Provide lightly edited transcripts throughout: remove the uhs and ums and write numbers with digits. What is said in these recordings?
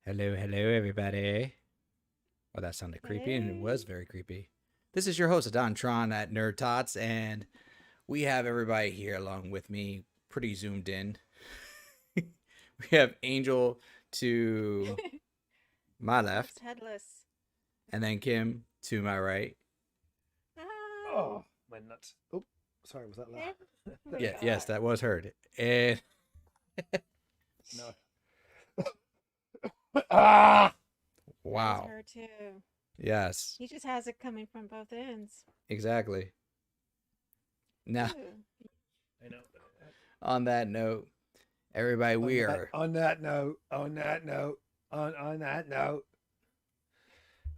Hello, hello, everybody. Well, that sounded creepy, and it Hey. was very creepy. This is your host, Don Tron at NerdTots, and we have everybody here along with me, pretty zoomed in. We have Angel to my left, Almost headless. and then Kim to my right. Hi. Oh, my nuts. Oh, sorry, was that loud? There we Yeah, yes, are. that was heard. And No. Ah! That was wow, her too. yes, He just has it coming from both ends. exactly. Now, Ooh. I know. on that note, everybody, we are. On that note, on that note.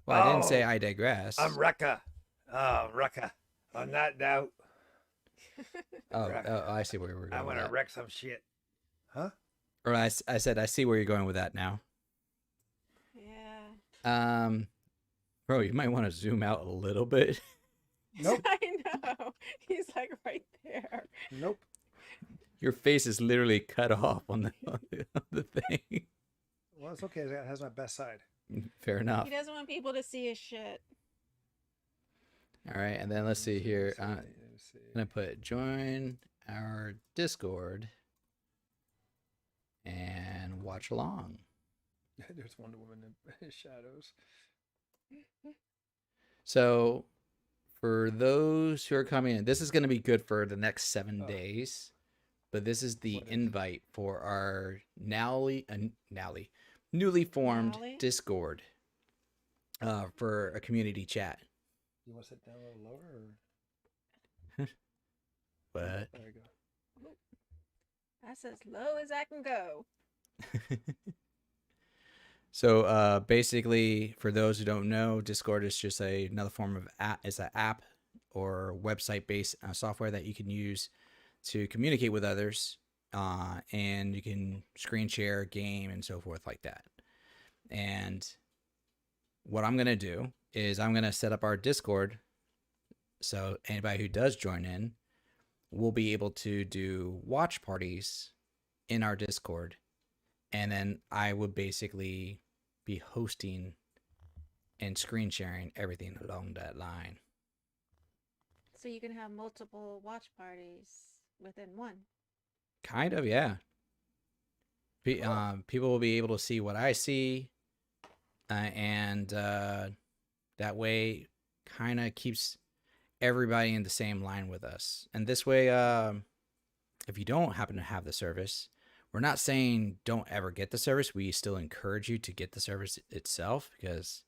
Well, I didn't say Oh, I digress. I'm Rekka. Oh, Rekka. On that note, Oh, I see where we're I going with want to that. wreck some shit. Huh? Or I said I see where you're going with that now. Yeah. Um, bro, you might want to zoom out a little bit. Nope. I know. He's like right there. Nope. Your face is literally cut off on the thing. Well, it's okay. It has my best side. Fair enough. He doesn't want people to see his shit. All right, and then let's see here. I'm Let's see. gonna put join our Discord and watch along. There's Wonder Woman in shadows. So, for those who are coming in, this is gonna be good for the next 7 days. But this is the What is? invite for our newly formed Nowly? Discord for a community chat. You want to sit down a little lower? Or... But There you go. That's as low as I can go. so basically, for those who don't know, Discord is just another form of app. It's an app or website based software that you can use to communicate with others, and you can screen share, game, and so forth like that. And what I'm gonna do is I'm gonna set up our Discord, so anybody who does join in will be able to do watch parties in our Discord, and then I would basically be hosting and screen sharing everything along that line. So you can have multiple watch parties within one. Kind of, yeah. People will be able to see what I see, and that way, kind of keeps everybody in the same line with us. And this way, if you don't happen to have the service, we're not saying don't ever get the service. We still encourage you to get the service itself because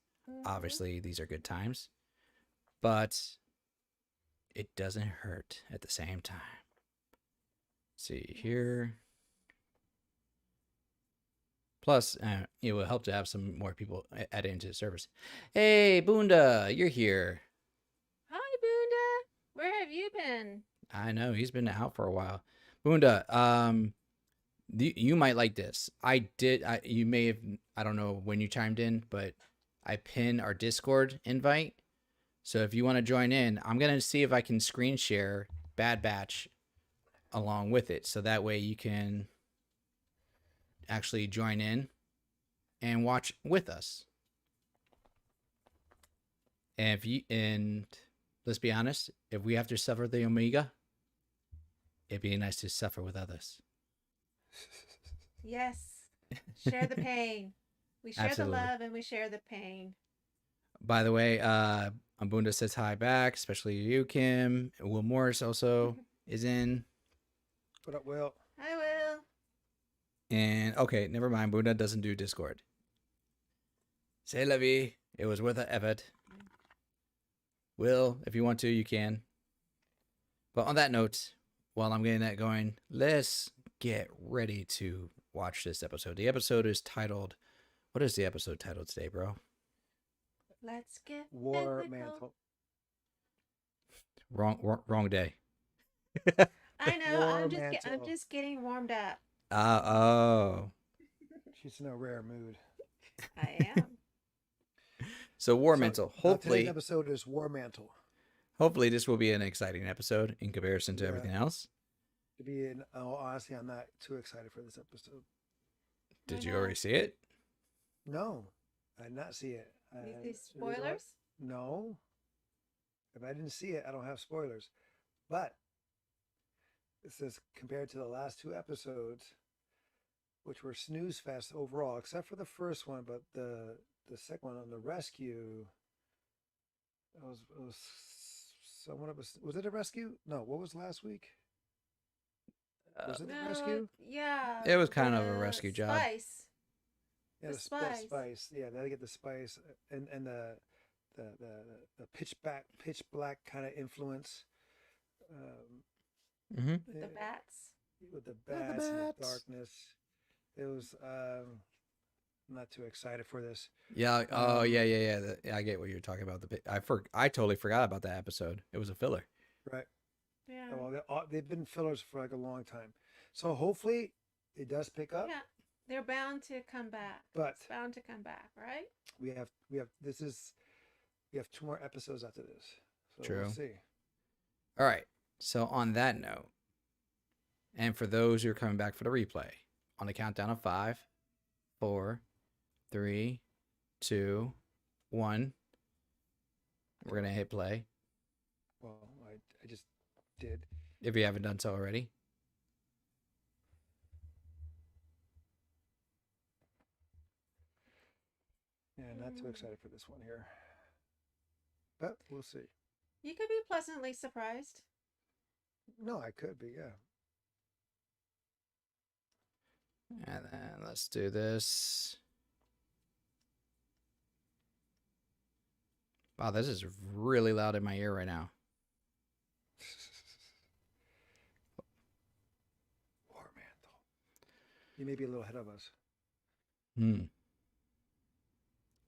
obviously these are good times, but it doesn't hurt at the same time. See here. Plus, it will help to have some more people added into the service. Hey, Boonda, you're here. Hi, Boonda. Where have you been? I know he's been out for a while. Boonda, you might like this. You may have. I don't know when you chimed in, but I pinned our Discord invite. So if you want to join in, I'm gonna see if I can screen share Bad Batch along with it, so that way you can actually join in and watch with us. And let's be honest, if we have to suffer the Omega, it'd be nice to suffer with others. Yes. Share the pain. We share Absolutely. the love and we share the pain. By the way, Ambunda says hi back, especially you, Kim. Will Morris also is in. What up, Will? I will. And okay, never mind. Bunda doesn't do Discord. Say la vie. It was worth an effort. Will, if you want to, you can. But on that note, while I'm getting that going, let's get ready to watch this episode. The episode is titled. What is the episode titled today, bro? Let's get War physical. Mantle. Wrong day. I know. War I'm Mantle. just getting warmed up. Oh. She's in a rare mood. I am. So War So, Mental. Today's Hopefully, episode is War Mantle. hopefully this will be an exciting episode in comparison to Yeah. everything else. To be in all honesty, I'm not too excited for this episode. Did I you know. already see it? No, I did not see it. You see The reason why, spoilers? no, if I didn't see it, I don't have spoilers. But it says compared to the last two episodes, which were snooze fest overall, except for the first one, but the second one on the rescue, it was somewhat of a, was it a rescue? No, what was last week? Uh, Was it the No, rescue? yeah, it was kind of a the rescue job. spice. Yeah, The that spice. spice. Yeah, they get the spice and the pitch black kind of influence. Mm-hmm. The Eh, bats. with the The bats and the bats. darkness. It was I'm not too excited for this. Yeah. Oh, yeah, Um, yeah, yeah. Yeah, I get what you're talking about. I totally forgot about that episode. It was a filler. right. Yeah. Well, they've been fillers for like a long time, so hopefully it does pick up. Yeah. They're bound to come back. But It's bound to come back, right? we have this is we have two more episodes after this, so we'll True. see. All right. So on that note, and for those who are coming back for the replay, on the countdown of 5, 4, 3, 2, 1, we're gonna hit play. Well, I just did. If you haven't done so already. Yeah, not too excited for this one here, but we'll see. You could be pleasantly surprised. No, I could be. Yeah. And then let's do this. Wow, this is really loud in my ear right now. War Mantle. You may be a little ahead of us.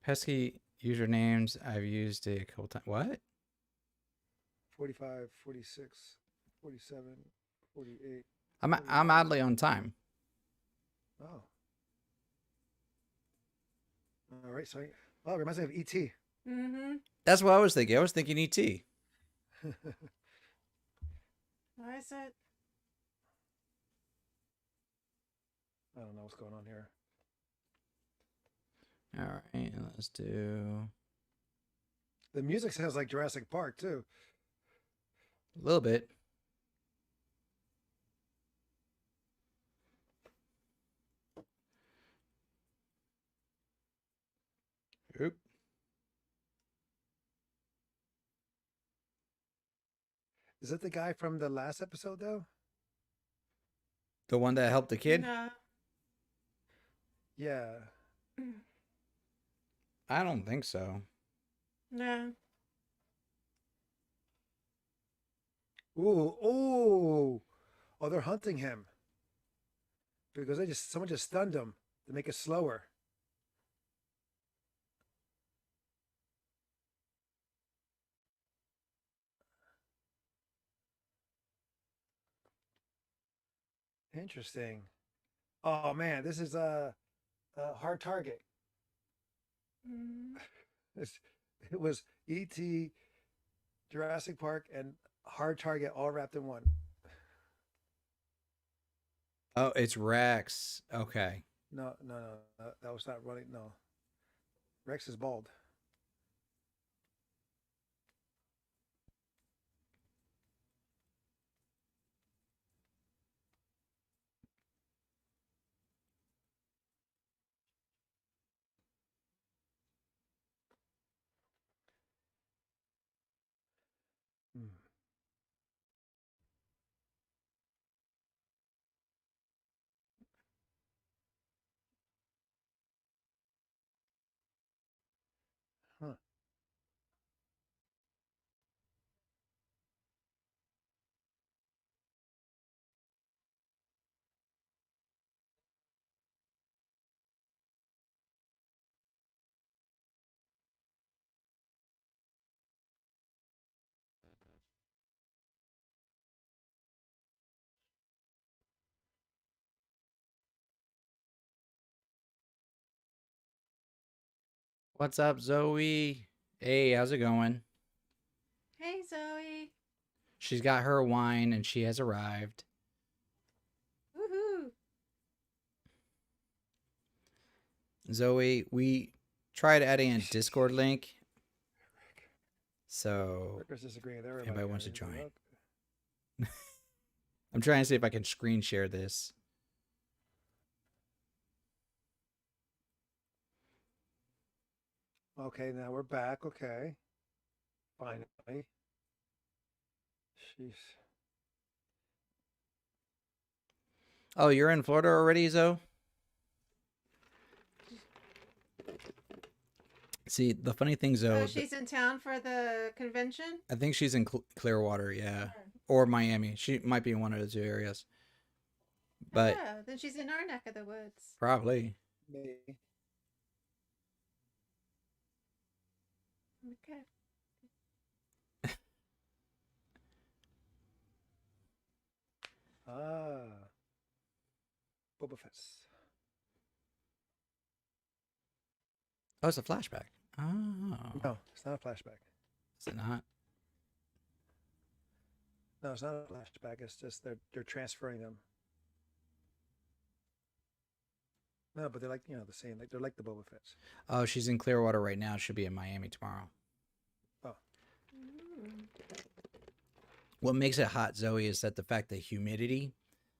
Pesky usernames I've used a couple times. What? 45, 46, 47, 48. I'm oddly on time. Oh. All right. So, oh, it reminds me of E.T. Mm-hmm. That's what I was thinking. I was thinking ET. Why is it? I don't know what's going on here. All right, let's do The music sounds like Jurassic Park too. a little bit. Oop. Is it the guy from the last episode though? The one that helped the kid? No. Yeah. I don't think so. No. Ooh, ooh. Oh, they're hunting him because someone just stunned him to make it slower. Interesting. Oh man, this is a hard target. Mm. It was E.T., Jurassic Park, and Hard Target all wrapped in one. Oh, it's Rex. Okay. No, no, no, that was not running. No, Rex is bald. Hmm. Huh. What's up, Zoe? Hey, how's it going? Hey, Zoe. She's got her wine and she has arrived. Woohoo. Zoe, we tried adding a Discord link, so Rick was disagreeing with if everybody. anybody wants to He's like, join. "Oh, I'm trying to see if I can screen share this. okay, now we're back. Okay. Finally. Jeez. Oh, you're in Florida already, Zoe? See, the funny thing, Zoe, Oh, she's in town for the convention? I think she's in Clearwater, yeah, Oh. or Miami. She might be in one of the two areas, but Oh, then she's in our neck of the woods. probably. Me. Okay. Ah. Boba Fett. Oh, it's a flashback. Oh, No, it's not a flashback. is it not? No, it's not a flashback. It's just they're transferring them. No, but they're like the same. Like they're like the Boba Fett's. Oh, she's in Clearwater right now. She'll be in Miami tomorrow. Oh, Mm. What makes it hot, Zoe, is that the fact that humidity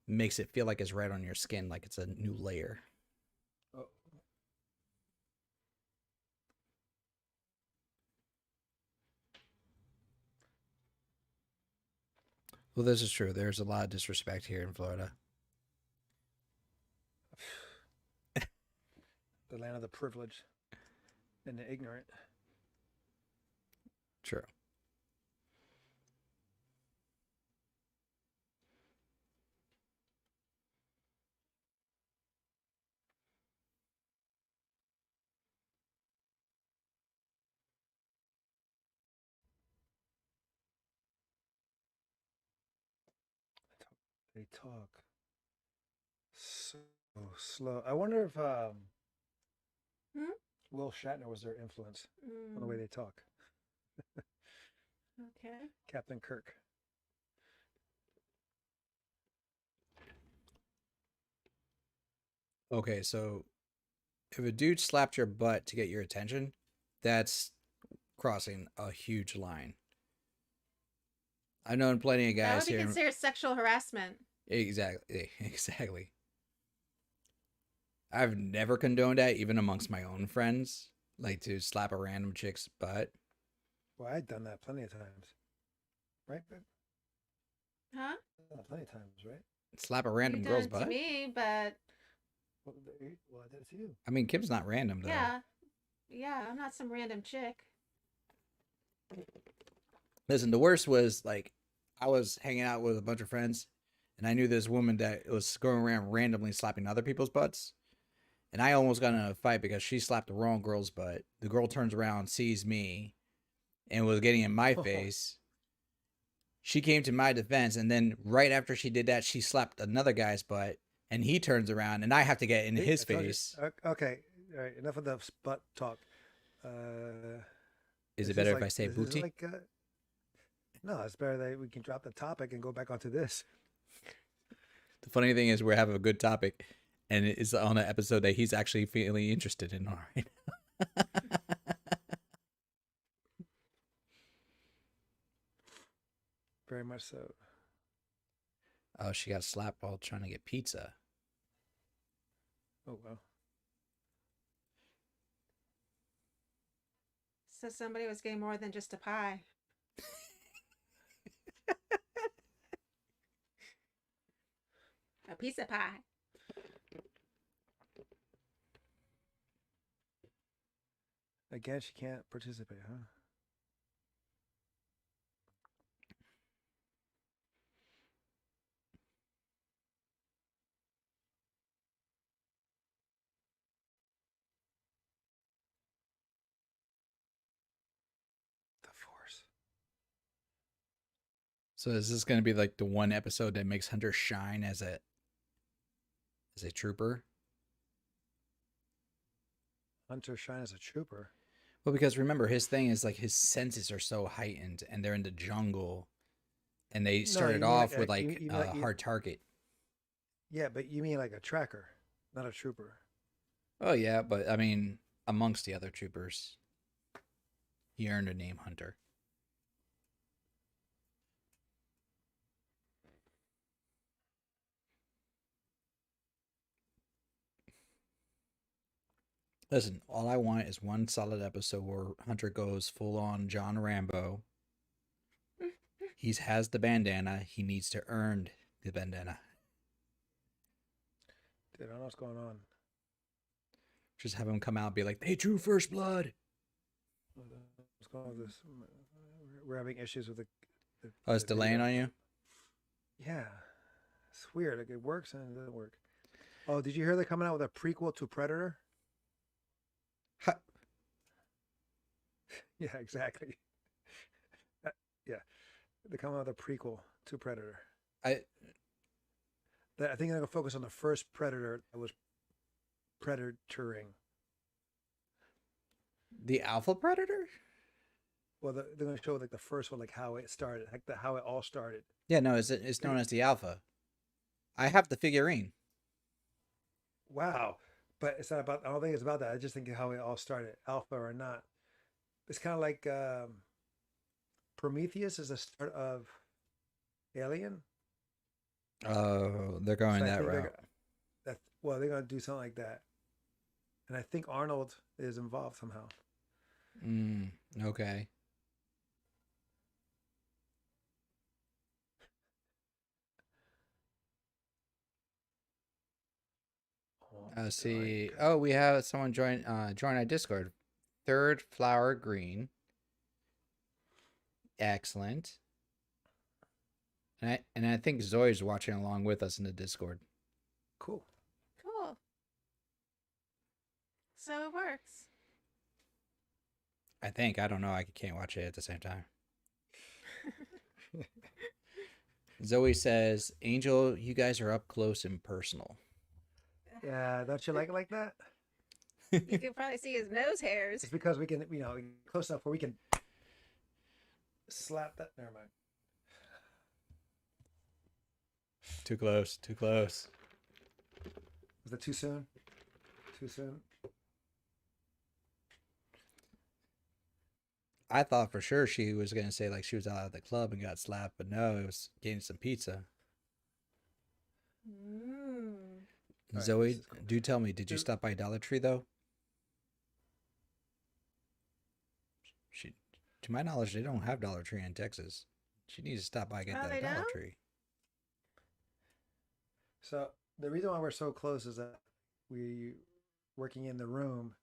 makes it feel like it's right on your skin, like it's a new layer. oh. Well, this is true. There's a lot of disrespect here in Florida. The land of the privileged and the ignorant. True. They talk so slow. I wonder if Hmm? Will Shatner was their influence on the way they talk. Okay. Captain Kirk. Okay, so if a dude slapped your butt to get your attention, that's crossing a huge line. I've known plenty of That guys would be here. considered sexual harassment. Exactly. Exactly. I've never condoned that, even amongst my own friends, like to slap a random chick's butt. Well, I'd done that plenty of times. Right? Huh? Plenty of times, right? Slap a You've random done girl's it to butt? me, but Well, I did it to you. I mean, Kim's not random, though. yeah. Yeah, I'm not some random chick. Listen, the worst was, like, I was hanging out with a bunch of friends, and I knew this woman that was going around randomly slapping other people's butts. And I almost got in a fight because she slapped the wrong girl's butt. The girl turns around, sees me, and was getting in my face. She came to my defense, and then right after she did that, she slapped another guy's butt, and he turns around, and I have to get in his I told you. face. Okay, all right. Enough of the butt talk. Uh, Is it this better if like I say this is booty? like no, it's better that we can drop the topic and go back onto this. The funny thing is, we're having a good topic, and it's on an episode that he's actually feeling interested in. All right. Very much so. Oh, she got slapped while trying to get pizza. Oh well. So somebody was getting more than just a pie. A piece of pie. Again, she can't participate, huh? The Force. So is this going to be like the one episode that makes Hunter shine as a trooper? Hunter shine as a trooper. Well, because remember, his thing is like his senses are so heightened, and they're in the jungle, and they No, started you mean off like with a- like you mean a like hard target. Yeah, but you mean like a tracker, not a trooper. Oh yeah, but I mean, amongst the other troopers, he earned a name Hunter. Listen, all I want is one solid episode where Hunter goes full on John Rambo. He has the bandana. He needs to earn the bandana. Dude, I don't know what's going on. Just have him come out and be like, they drew first blood. What's going on with this? We're having issues with Oh, it's the delaying video. on you? Yeah, it's weird. Like it works and it doesn't work. Oh, did you hear they're coming out with a prequel to Predator? Ha- Yeah, exactly. Yeah, they're coming out with a prequel to Predator. I I think they're gonna focus on the first Predator that was predatoring. The Alpha Predator? Well, they're gonna show like the first one, like how it started, like how it all started. Yeah, no, it's known as the Alpha. I have the figurine. Wow, but it's not about. I don't think it's about that. I just think how it all started, alpha or not. It's kind of like Prometheus is the start of Alien. Oh, they're going So I that think route. they're gonna do something like that, and I think Arnold is involved somehow. Okay. Oh, See. strike. Oh, we have someone join our Discord. Third Flower Green. Excellent. And I think Zoe's watching along with us in the Discord. Cool. Cool. So it works. I think. I don't know. I can't watch it at the same time. Zoe says, Angel, you guys are up close and personal. Yeah, don't you like it like that? You can probably see his nose hairs. It's because we can, close enough where we can slap that. Never mind. Too close. Too close. Was that too soon? Too soon? I thought for sure she was going to say like she was out of the club and got slapped, but no, it was getting some pizza. Mm. Right, Zoe, do tell me, did you stop by Dollar Tree though? She, to my knowledge, they don't have Dollar Tree in Texas. She needs to stop by and get Oh, that they Dollar don't? Tree. So the reason why we're so close is that we working in the room,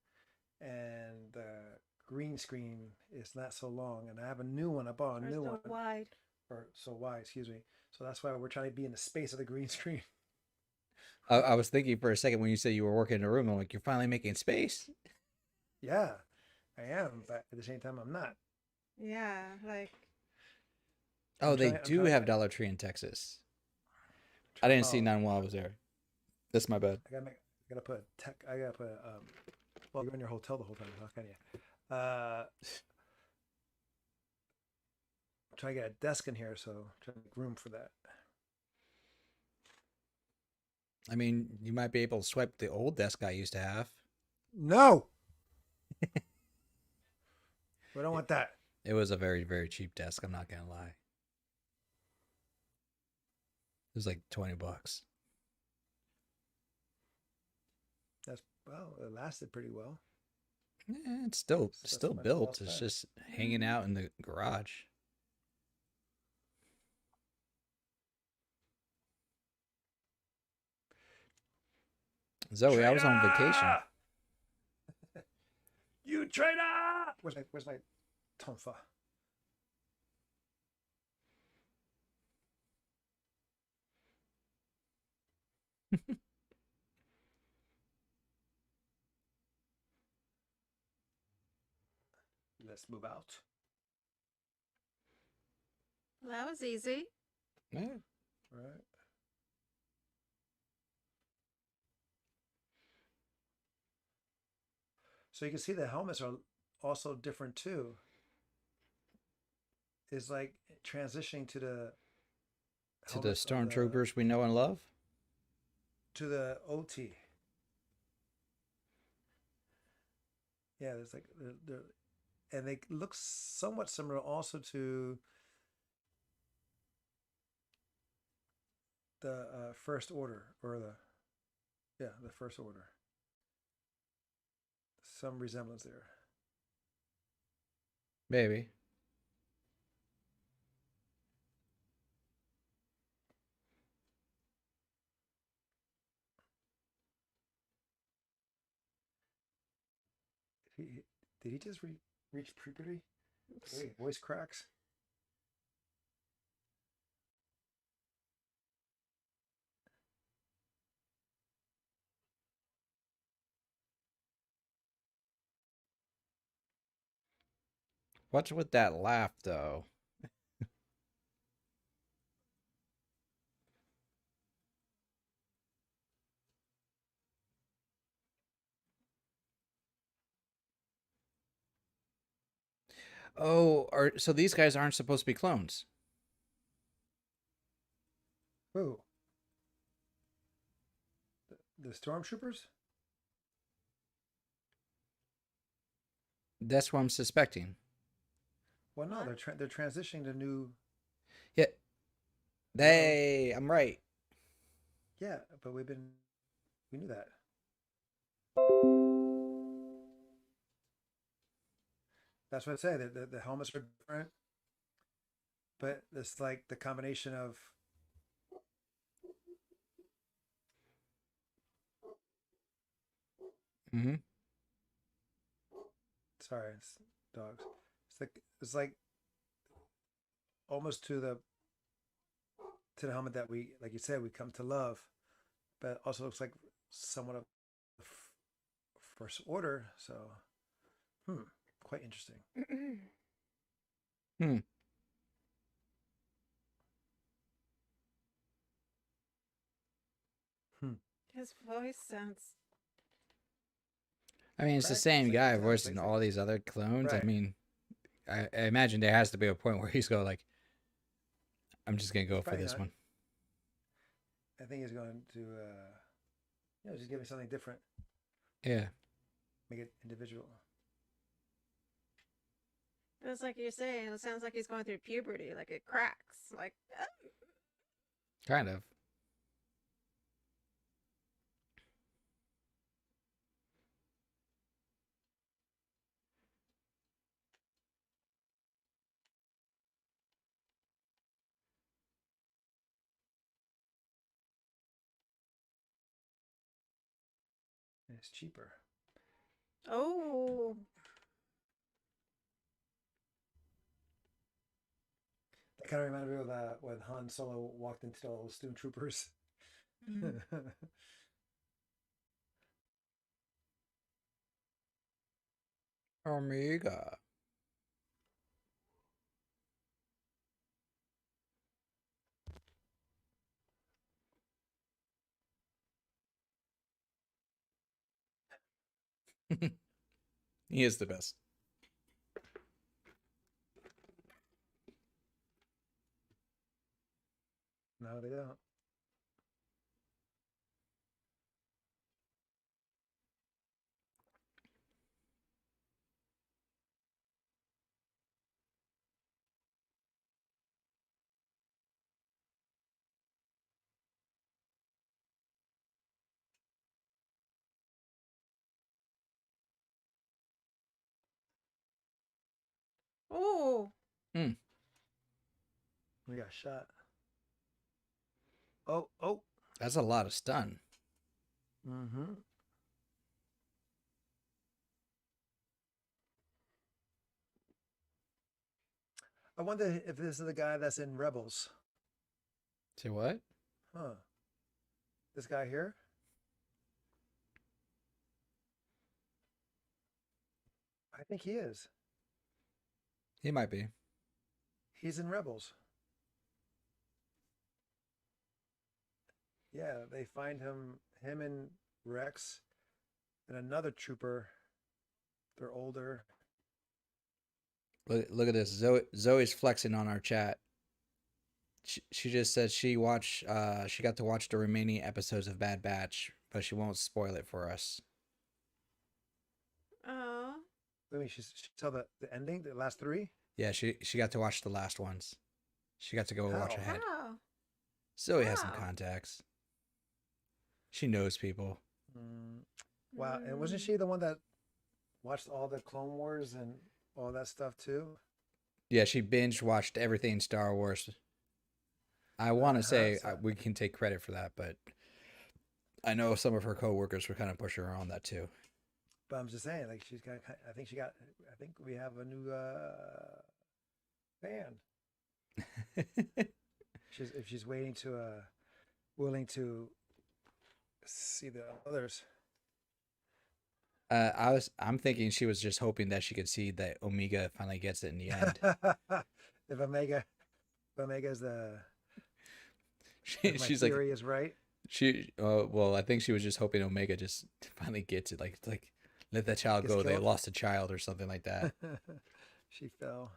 and the green screen is not so long, and I have a new one. I bought a Or new so one, wide. or so wide, excuse me. So that's why we're trying to be in the space of the green screen. I was thinking for a second when you said you were working in a room, I'm like, you're finally making space. Yeah, I am, but at the same time, I'm not. Yeah, like Oh, they I'm do trying. have Dollar Tree in Texas. I didn't see Oh, none while I was there. That's my bad. I gotta put a tech. I gotta put. Well, you're in your hotel the whole time. How can you? I'm trying to get a desk in here, so I'm trying to make room for that. I mean, you might be able to swipe the old desk I used to have. No, we don't want that. It was a very, very cheap desk. I'm not gonna lie. It was like $20. That's well, it lasted pretty well. It's still That's still money well built. It's spent. just hanging out in the garage. Zoe, I was on vacation. Traitor! You traitor! Where's my tonfa? Let's move out. that was easy. Yeah. Right. So you can see the helmets are also different too. It's like transitioning to the To the helmets of stormtroopers we know and love. to the OT. Yeah, there's like and they look somewhat similar also to the First Order or the First Order. Some resemblance there. Maybe. Did he just reach puberty? Wait, voice cracks. What's with that laugh, though? Oh, so these guys aren't supposed to be clones? Who? The stormtroopers? That's what I'm suspecting. Well, no, What? they're transitioning to new. Yeah, Hello. I'm right. Yeah, but we knew that. That's what I say. The helmets are different, but it's like the combination of. Mm-hmm. Sorry, it's dogs. It's like almost to the helmet that we, like you said, we come to love, but also looks like somewhat of the First Order. So, hmm, quite interesting. Hmm. Hmm. His voice sounds. I mean, it's the Cracked. It's same like it guy sounds voicing all basically these other clones. I right. mean, I imagine there has to be a point where he's going like, I'm just gonna He's go for probably this not. one. I think he's going to, just give me something different, Yeah. make it individual. It's like you're saying. It sounds like he's going through puberty. Like it cracks. Like. Kind of. And it's cheaper. Oh. That kind of reminded me of when Han Solo walked into all those stormtroopers. Mm. Omega. He is the best. No, they don't. Oh. Hmm. We got shot. Oh, oh. That's a lot of stun. Mm-hmm. I wonder if this is the guy that's in Rebels. Say what? Huh. This guy here? I think he is. He might be. He's in Rebels. Yeah, they find him and Rex and another trooper. They're older. Look at this. Zoe's flexing on our chat. She just said she got to watch the remaining episodes of Bad Batch, but she won't spoil it for us. Oh. I mean, she saw the ending, the last three. Yeah, she got to watch the last ones. She got to go watch How? ahead. How? Zoe has some How? contacts. She knows people. Mm, wow. And wasn't Mm. she the one that watched all the Clone Wars and all that stuff too? Yeah, she binge watched everything Star Wars. I want to say So, we can take credit for that, but I know some of her coworkers were kind of pushing her on that too. but I'm just saying, like she's got. I think she got. I think we have a new fan. She's if she's waiting to willing to see the others. I'm thinking she was just hoping that she could see that Omega finally gets it in the end. if Omega's the if my She's like theory is right. well, I think she was just hoping Omega just finally gets it. Like let that child Gets go. They killed. lost a child or something like that. She fell.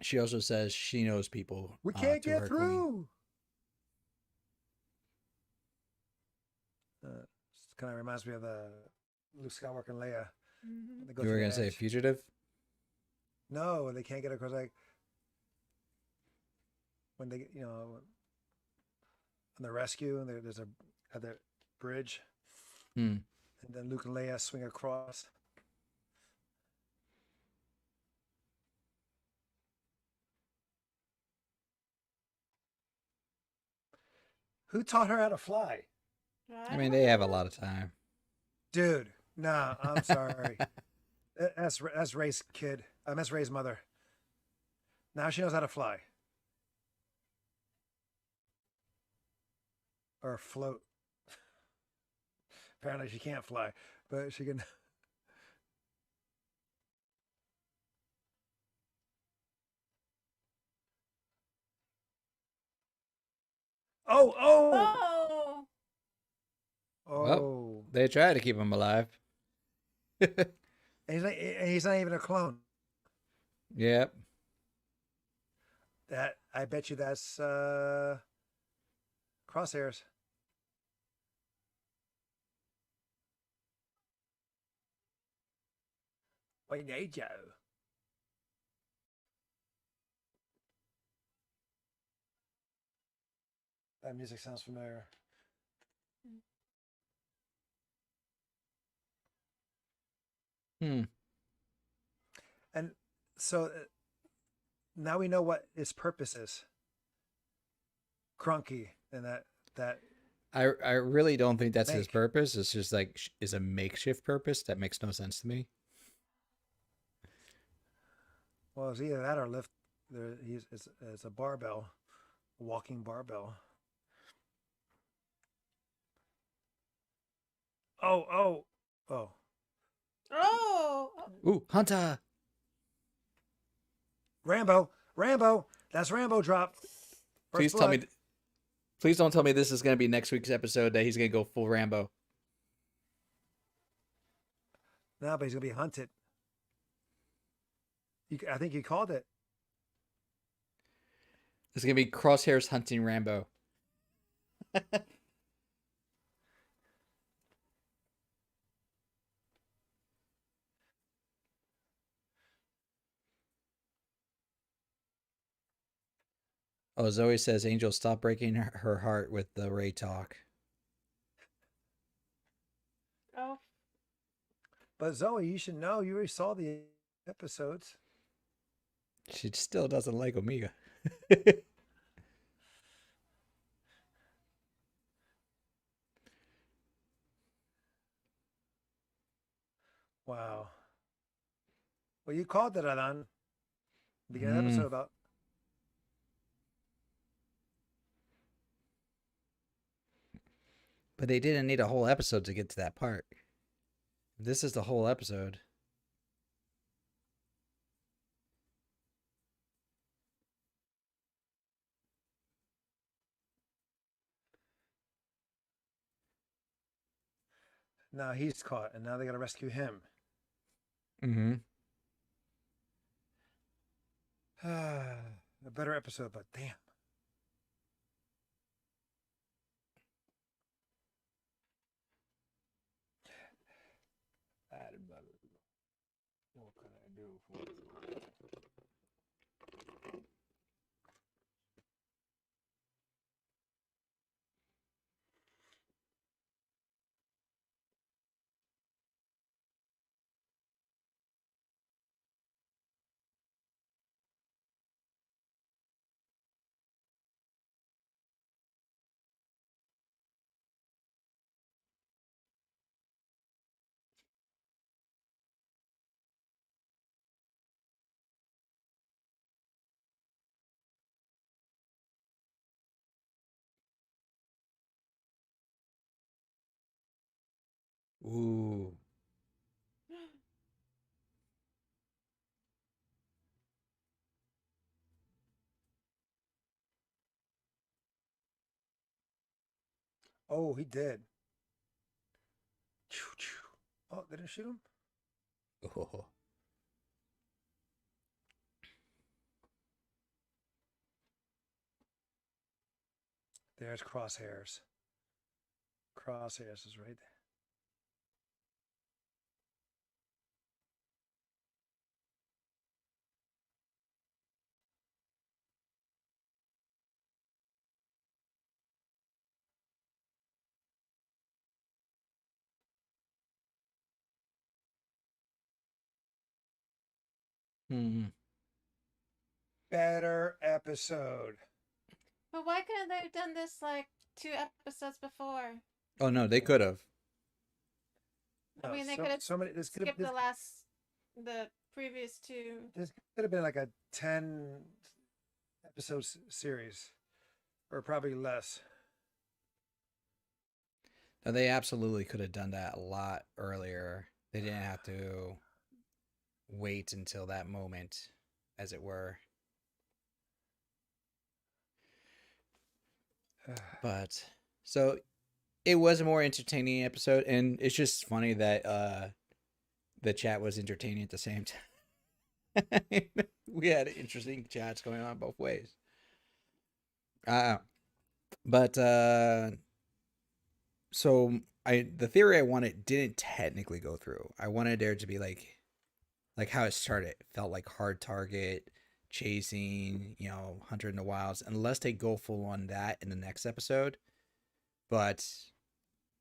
She also says she knows people We can't to get her queen. through. Kind of reminds me of the Luke Skywalker and Leia. Mm-hmm. They go You were through gonna the say edge. fugitive? No, they can't get across. Like when they, on the rescue, and there's a at the bridge, Hmm. and then Luke and Leia swing across. Who taught her how to fly? I mean, they have a lot of time. Dude, nah, I'm sorry. That's Ray's kid. That's Ray's mother. Now she knows how to fly or float. Apparently, she can't fly, but she can. Oh, oh, Oh. Well, oh! they try to keep him alive. And he's not even a clone. Yep. That I bet you that's crosshairs. Wait, hey Joe. That music sounds familiar. Hmm. And so now we know what its purpose is. Crunky and that I really don't think that's his make. purpose. It's just like is a makeshift purpose that makes no sense to me. Well, it's either that or lift. It's a barbell, a walking barbell. Oh, oh, oh! Oh. Ooh, Hunter! Rambo, Rambo! That's Rambo drop. Please First tell me. blood. Please don't tell me this is going to be next week's episode that he's going to go full Rambo. No, but he's gonna be hunted. I think you called it. It's going to be Crosshairs hunting Rambo. Oh, Zoe says, Angel, stop breaking her heart with the Ray talk. Oh. But Zoe, you should know. You already saw the episodes. She still doesn't like Omega. Wow. Well, you called it on beginning of the Mm. episode about. But they didn't need a whole episode to get to that part. This is the whole episode. Now he's caught, and now they got to rescue him. Mm-hmm. A better episode, but damn. Ooh. Oh, he did. Oh, they didn't shoot him? Oh. There's Crosshairs. Crosshairs is right there. Hmm. Better episode. But why couldn't they have done this like 2 episodes before? Oh no, they could have. I No, mean, they could have this could have skipped the previous two. this could have been like a 10 episode series, or probably less. No, they absolutely could have done that a lot earlier. They didn't have to wait until that moment, as it were. But so it was a more entertaining episode, and it's just funny that the chat was entertaining at the same time. We had interesting chats going on both ways. But so the theory I wanted didn't technically go through. I wanted there to be like how it started. It felt like hard target, chasing, Hunter in the Wilds, unless they go full on that in the next episode. But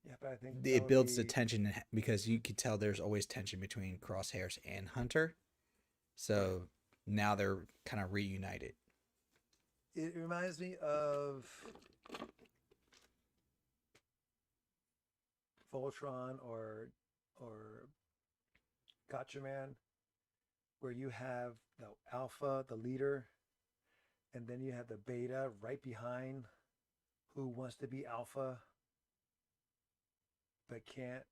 Yeah, but I think that it would builds the be tension because you could tell there's always tension between Crosshairs and Hunter. So now they're kind of reunited. it reminds me of Voltron or Gotcha Man, where you have the alpha, the leader, and then you have the beta right behind who wants to be alpha but can't,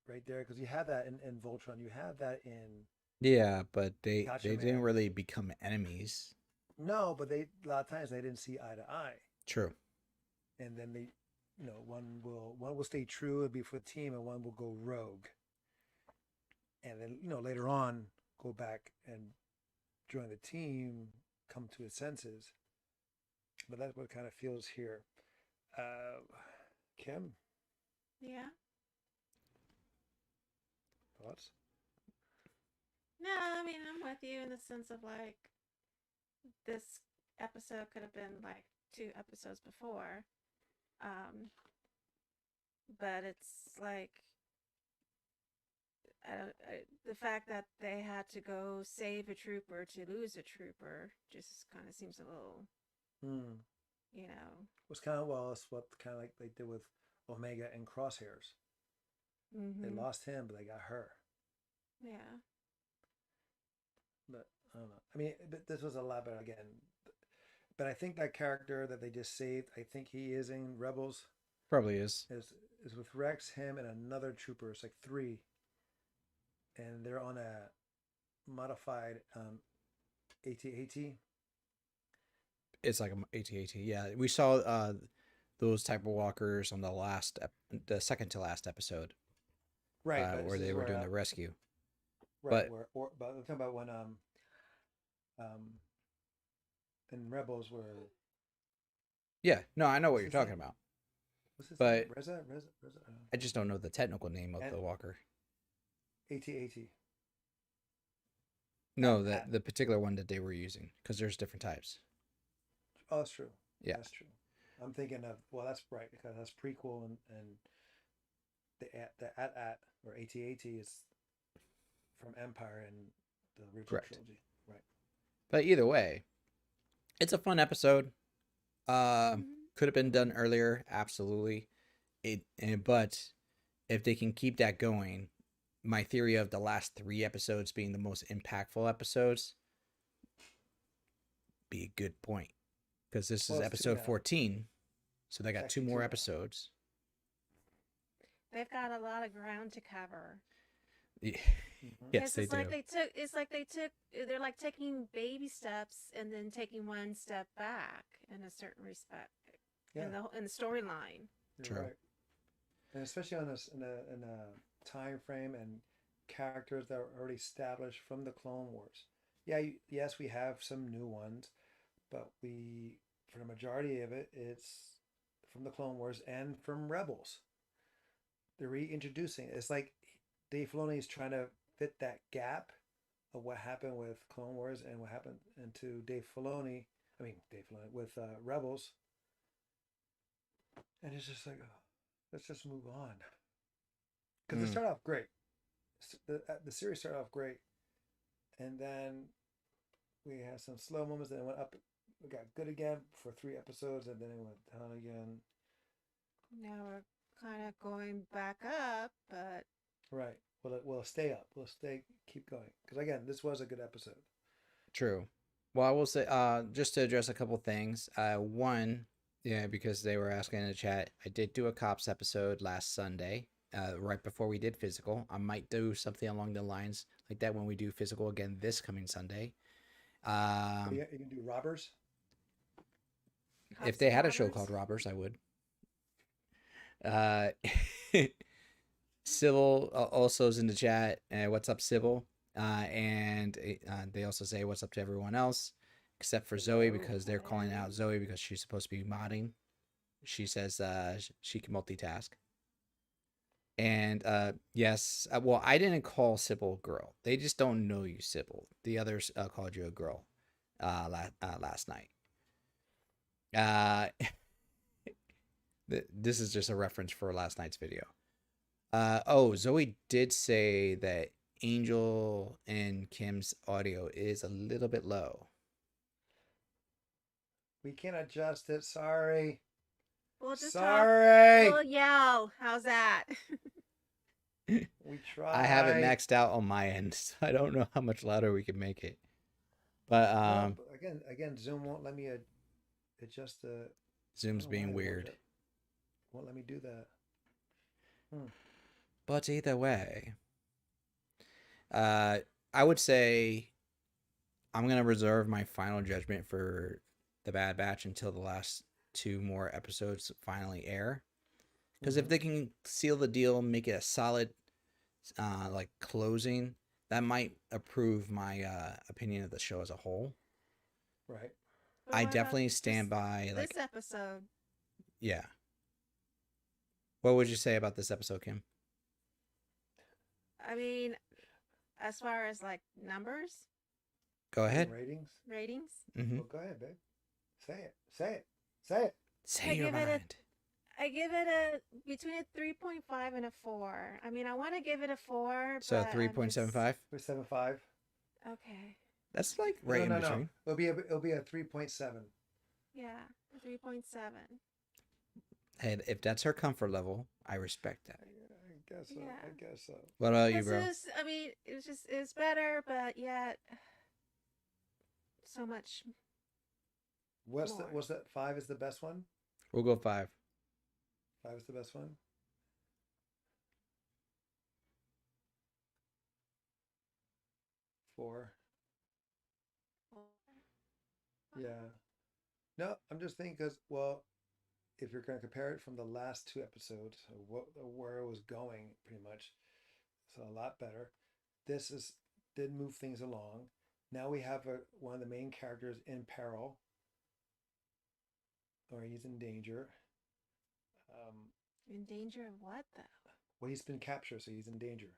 right there, because you have that in Voltron, you have that in Yeah, but they Gotcha didn't Man. really become enemies. No, but they a lot of times they didn't see eye to eye, True. and then they, one will stay true and be for the team, and one will go rogue, and then later on go back and join the team, come to its senses. But that's what it kind of feels here. Uh, Kim, Yeah. thoughts? No, I mean, I'm with you in the sense of like this episode could have been like 2 episodes before. Um, but it's like the fact that they had to go save a trooper to lose a trooper just kind of seems a little, Hmm. you know. Was kind of it's what kind of like they did with Omega and Crosshairs. They Mm-hmm. lost him, but they got her. Yeah. But I don't know. I mean, this was a lot better again. But I think that character that they just saved, I think he is in Rebels. Probably is. Is with Rex, him, and another trooper. It's like three, and they're on a modified AT-AT. It's like a AT-AT. Yeah, we saw those type of walkers on the second to last episode, Right, but where this they is were where doing the rescue. right But but I'm talking about when in Rebels where yeah, no, I know what what's you're his talking name? about. What's his name? But Reza. I just don't know the technical name of And the walker. AT-AT. No, At. the particular one that they were using, because there's different types. Oh, that's true. Yeah, That's true. I'm thinking of, well, that's right, because that's prequel, and the at or AT-AT is from Empire and the original correct. trilogy. Right. But either way, it's a fun episode. Mhm. Could have been done earlier, absolutely. But if they can keep that going, my theory of the last 3 episodes being the most impactful episodes be a good point, because this is Well, it's two episode now. 14, so they It's got two actually two more now. episodes. They've got a lot of ground to cover. Hmm. Yes, Yes, they it's like do. they took. It's like they took. They're like taking baby steps and then taking one step back in a certain respect Yeah, in the storyline. you're True. right. And especially on this in a time frame and characters that are already established from the Clone Wars. Yeah, yes, we have some new ones, but for the majority of it, it's from the Clone Wars and from Rebels. They're reintroducing it. It's like Dave Filoni is trying to fit that gap of what happened with Clone Wars and what happened into Dave Filoni. I mean, Dave Filoni with Rebels, and it's just like, oh, let's just move on because it Mm, started off great. The series started off great, and then we had some slow moments. Then it went up. We got good again for 3 episodes, and then it went down again. Now we're kind of going back up, but Right. Well, we'll stay up. We'll stay. Keep going. Because again, this was a good episode. true. Well, I will say, just to address a couple things. One, yeah, because they were asking in the chat, I did do a cops episode last Sunday, right before we did physical. I might do something along the lines like that when we do physical again this coming Sunday. What do Um, you can do? Robbers. if cops they and had a show called robbers. Robbers, I would. Uh, Sybil also is in the chat. What's up, Sybil? And they also say what's up to everyone else, except for Zoe, Hello. because they're calling Hello. out Zoe because she's supposed to be modding. She says she can multitask. And yes, well, I didn't call Sybil girl. They just don't know you, Sybil. The others called you a girl last night. Uh, this is just a reference for last night's video. Oh, Zoe did say that Angel and Kim's audio is a little bit low. We can adjust it. Sorry. We'll just talk. Sorry. We'll yell. How's that? We I have it try. maxed out on my end, so I don't know how much louder we can make it. But Well, again, Zoom won't let me adjust the. I don't Zoom's know why being it weird. won't let me do that. Hmm. But either way, uh, I would say I'm gonna reserve my final judgment for the Bad Batch until the last two more episodes finally air. Because if Mm-hmm. they can seal the deal, make it a solid, like closing, that might approve my opinion of the show as a whole. Right. But I what about definitely stand by this like, episode? yeah. What would you say about this episode, Kim? I mean, as far as like numbers, Go In ahead. ratings. ratings, Mm-hmm. Well, go ahead, babe. Say it. Say it. Say it. Say I your give it a mind. I give it a between a 3.5 and a 4. I mean, I want to give it a 4, So but three I'm point seven just five. For 7.5. okay. That's like No, right no, in no, no. between. It'll be a 3.7. Yeah, a 3.7. Hey, if that's her comfort level, I respect that. I guess so. Yeah. I guess so. What about you, Cuz bro? I mean, it's better, but yet so much more. What's that? 5 is the best one. We'll go 5. 5 is the best one. 4. Yeah. No, I'm just thinking because, well, if you're going to compare it from the last 2 episodes, where it was going, pretty much, so a lot better. This is did move things along. Now we have one of the main characters in peril, or he's in danger. Um, In danger of what though? well, he's been captured, so he's in danger.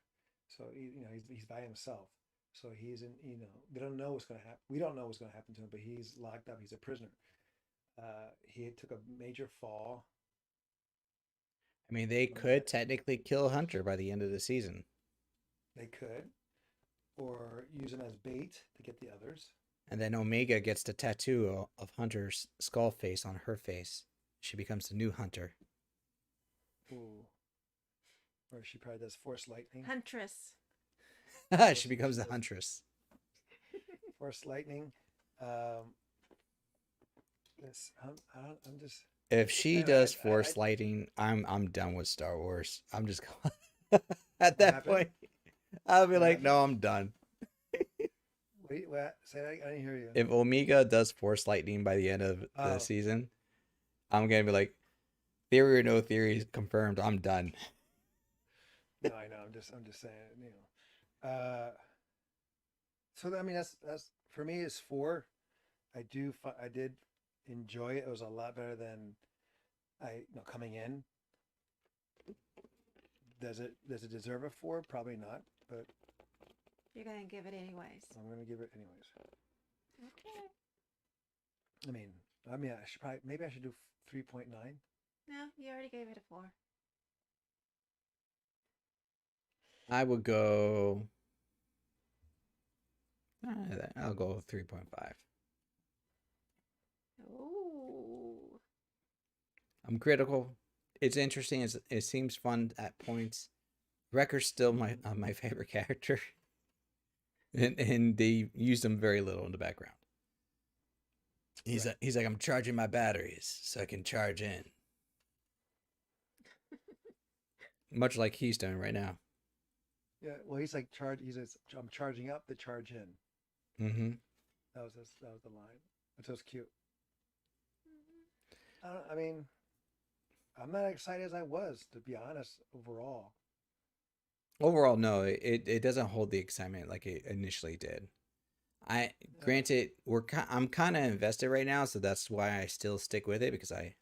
So he's by himself. So he's in, they don't know what's going to happen. We don't know what's going to happen to him, but he's locked up. He's a prisoner. He took a major fall. I mean, they From that. could technically kill Hunter by the end of the season. They could, or use him as bait to get the others. And then Omega gets the tattoo of Hunter's skull face on her face. She becomes the new Hunter. Ooh. Or she probably does force lightning. Huntress. She becomes the Huntress. Force lightning. I'm just. If she Anyway, does force lighting, I'm done with Star Wars. I'm just at that happened? point. I'll be What like, happened? no, I'm done. Wait, what? Say that. I didn't hear you. If Omega does force lightning by the end of the season, I'm gonna be like, theory or no theory confirmed. I'm done. No, I know. I'm just saying. So I mean, that's for me. It's 4. I did enjoy it. It was a lot better than coming in. Does it deserve a 4? Probably not, but You're gonna give it anyways. I'm gonna give it anyways. Okay. I should probably maybe I should do 3.9. No, you already gave it a 4. I would go. I'll go 3.5. Ooh. I'm critical. It's interesting. It seems fun at points. Wrecker's still my favorite character, and they used him very little in the background. He's like, I'm charging my batteries so I can charge in, much like he's doing right now. Yeah, well, he's like I'm charging up the charge in. Mm-hmm. That was the line, which was cute. I mean, I'm not excited as I was, to be honest. Overall, Overall, no, it doesn't hold the excitement like it initially did. Granted, I'm kind of invested right now, so that's why I still stick with it because I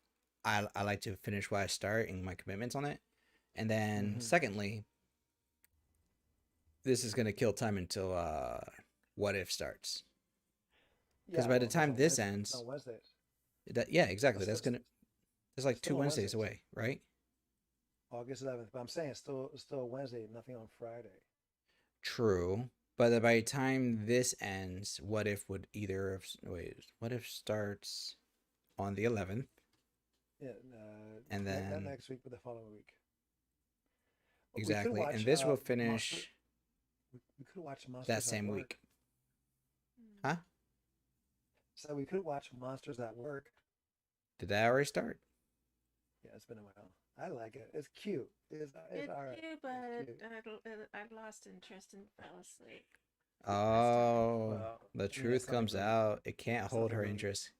like to finish what I start and my commitments on it. And then secondly, this is gonna kill time until What If starts. Because by the time this ends, on Wednesdays. yeah, exactly. That's like Still 2 on Wednesdays Wednesdays. away, right? August 11th. But I'm saying it's still Wednesday, nothing on Friday. True. But by the time this ends, What If would either What If starts on the 11th? Yeah, And then not next week, but the following week. exactly, We could watch, and this will finish we could watch Monsters that at same Work. week. Huh? So we could watch Monsters at Work. Did that already start? Yeah, it's been a while. I like it. It's cute. It's all right. Cute, but It's cute. I lost interest and fell asleep. Oh, Well, the I mean, truth comes out. It can't hold her really, interest.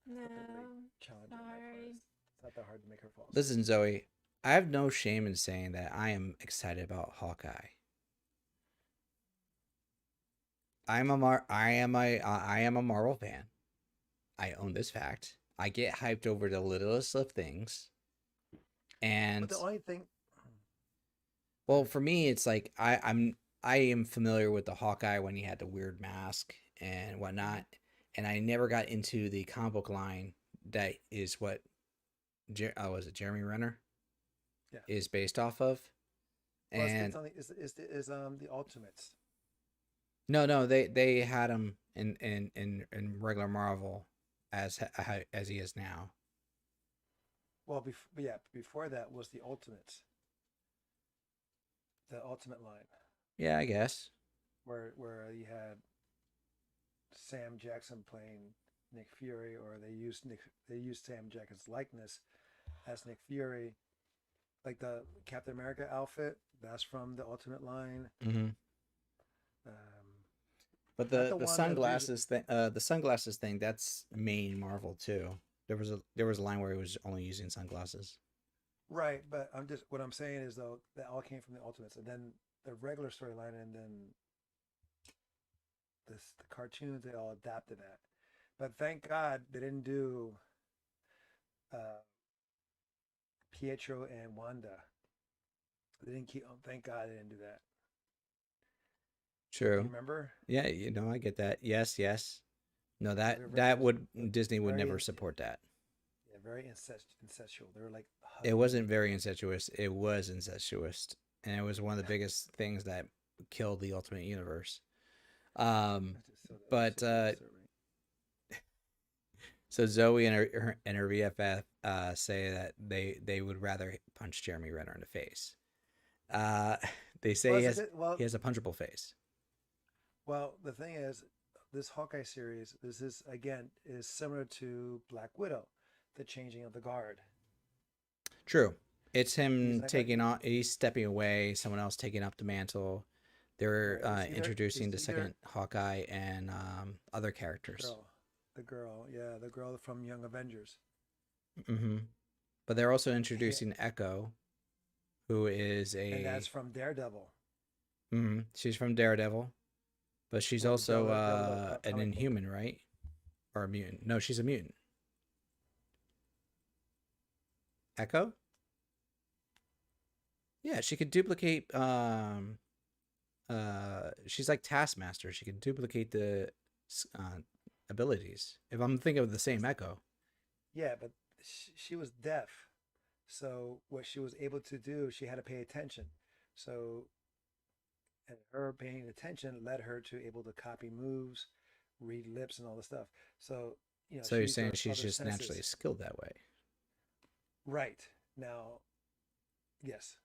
No, challenging on my part. sorry. It's not that hard to make her fall asleep. Listen, Zoe, I have no shame in saying that I am excited about Hawkeye. I am a Marvel fan. I own this fact. I get hyped over the littlest of things. And But the only thing, well, for me, it's like I am familiar with the Hawkeye when he had the weird mask and whatnot, and I never got into the comic book line that is what was it Jeremy Renner? Yeah. Is based off of. well, And it's the Ultimates. no, they had him in regular Marvel as he is now. Well, before that was the Ultimates, the Ultimate line, Yeah, I guess. where you had Sam Jackson playing Nick Fury, or they used Sam Jackson's likeness as Nick Fury, like the Captain America outfit. That's from the Ultimate line. Mm-hmm. But the sunglasses thing, that's main Marvel too. There was a line where he was only using sunglasses. Right, but what I'm saying is though that all came from the Ultimates, and then the regular storyline, and then the cartoons, they all adapted that. But thank God they didn't do Pietro and Wanda. They didn't keep. Thank God they didn't do that. Do you True. remember? Yeah, I get that. Yes, yes. No, that They were that would Disney would very, never support that. yeah, very incestual. They were like It hugging wasn't and very incestuous. It was incestuous, and it was one of the biggest things that killed the Ultimate Universe. Um, so but disturbing. so Zoe and her VFF say that they would rather punch Jeremy Renner in the face. Uh, they say Well, he it's a has good. he has a punchable face. Well, the thing is, this Hawkeye series, this is again is similar to Black Widow, the changing of the guard. True. It's He's him not taking on. He's stepping away. Someone else taking up the mantle. They're right. introducing It's the either second Hawkeye and other the characters. girl, yeah, the girl from Young Avengers. Hmm. But they're also He, introducing Echo, who is and that's a. from Daredevil She's from Daredevil, but she's or also Daredevil an comic book. Inhuman, right? Or a mutant? No, she's a mutant. Echo? Yeah, she could duplicate. She's like Taskmaster. She can duplicate the uh, abilities. If I'm thinking of the same Echo. Yeah, but she was deaf, so what she was able to do, she had to pay attention. So, and her paying attention led her to able to copy moves, read lips, and all the stuff. So, So she you're used saying her she's other just naturally senses. skilled that way? Right now, yes.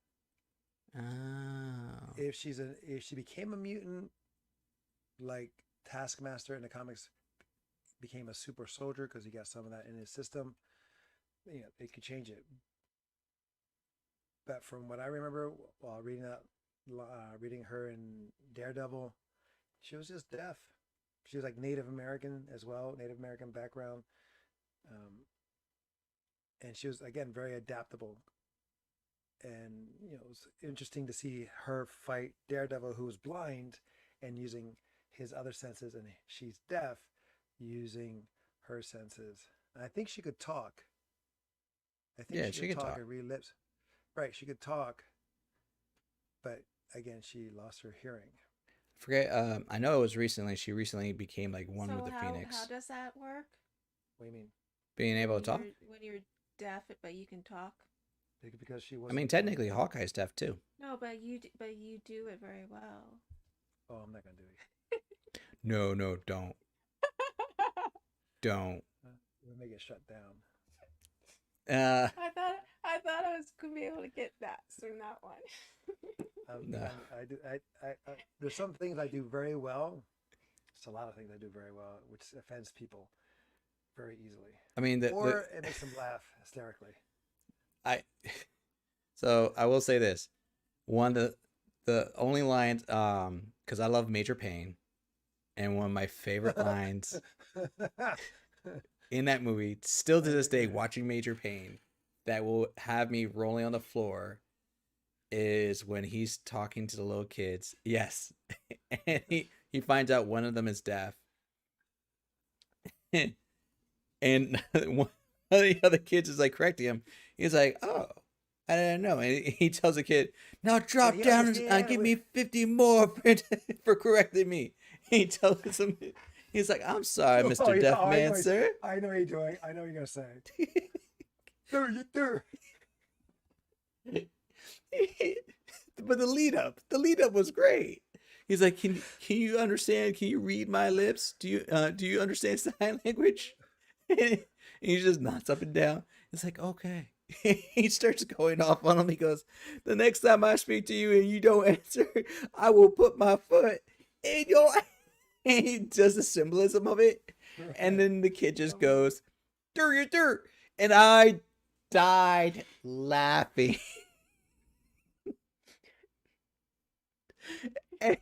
Oh. If she became a mutant, like Taskmaster in the comics became a super soldier because he got some of that in his system, they could change it. But from what I remember while reading her in Daredevil, she was just deaf. She was like Native American as well, Native American background, um, and she was again very adaptable. And it was interesting to see her fight Daredevil, who was blind and using his other senses, and she's deaf, using her senses. And I think she could talk. I think Yeah, she she could could talk talk. and read lips. Right, she could talk, but again, she lost her hearing. Forget. I know it was recently. She recently became like one with So the how Phoenix, does that work What do you mean? being able to talk. when you're deaf but you can talk? Because she I mean, wasn't technically, Hawkeye's deaf too. No, but you do it very well. Oh, I'm not gonna do it. No, no, don't. We'll make it shut down. Uh, I thought I was gonna be able to get that from that one. no. I do. There's some things I do very well. It's a lot of things I do very well, which offends people very easily, I mean, or it makes them laugh hysterically. I. So I will say this: one of the only lines, because I love Major Payne, and one of my favorite lines in that movie, still to this day, watching Major Payne, that will have me rolling on the floor, is when he's talking to the little kids. Yes, and he finds out one of them is deaf, and one of the other kids is like correcting him. He's like, "Oh, I didn't know." And he tells the kid, "Now So drop he down and understand. give me 50 more for correcting me." He tells him, he's like, "I'm sorry, Oh, Mr. yeah, Deaf I Man, know. sir." I know what you're doing. I know what you're gonna say. There. But the lead up was great. He's like, can you understand? Can you read my lips? Do you understand sign language?" And he just nods up and down. It's like, okay. He starts going off on him. He goes, "The next time I speak to you and you don't answer, I will put my foot in your." And he does the symbolism of it, and Right. then the kid just Um, goes, "Dirt, dirt," and I died laughing. and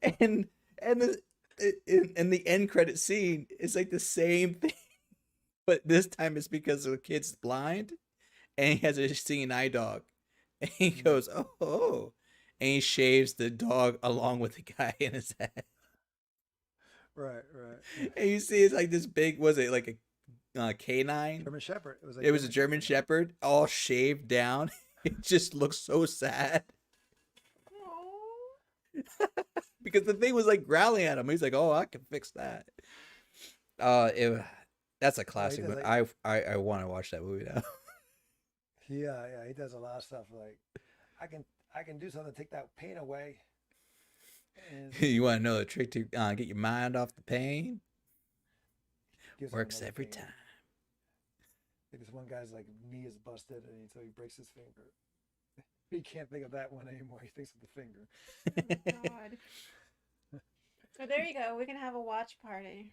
and and the in the end credit scene is like the same thing, but this time it's because the kid's blind and he has a seeing eye dog, and he Mm. goes, "Oh, oh," and he shaves the dog along with the guy in his head, Right. and you see it's like this big, was it like a canine? German Shepherd. It was a It was a German German Shepherd. Yeah. Shepherd, all shaved down. It just looks so sad. oh. because the thing was like growling at him. He's like, "Oh, I can fix that." It, that's a No, he classic, does but like I want to watch that movie now. yeah, he does a lot of stuff like I can I can do something to take that pain away. And You want to know the trick to get your mind off the pain? gives him Works another every pain. time. Like this one guy's like knee is busted and so he breaks his finger. He can't think of that one anymore. He thinks of the finger. Oh God. So there you go. We can have a watch party.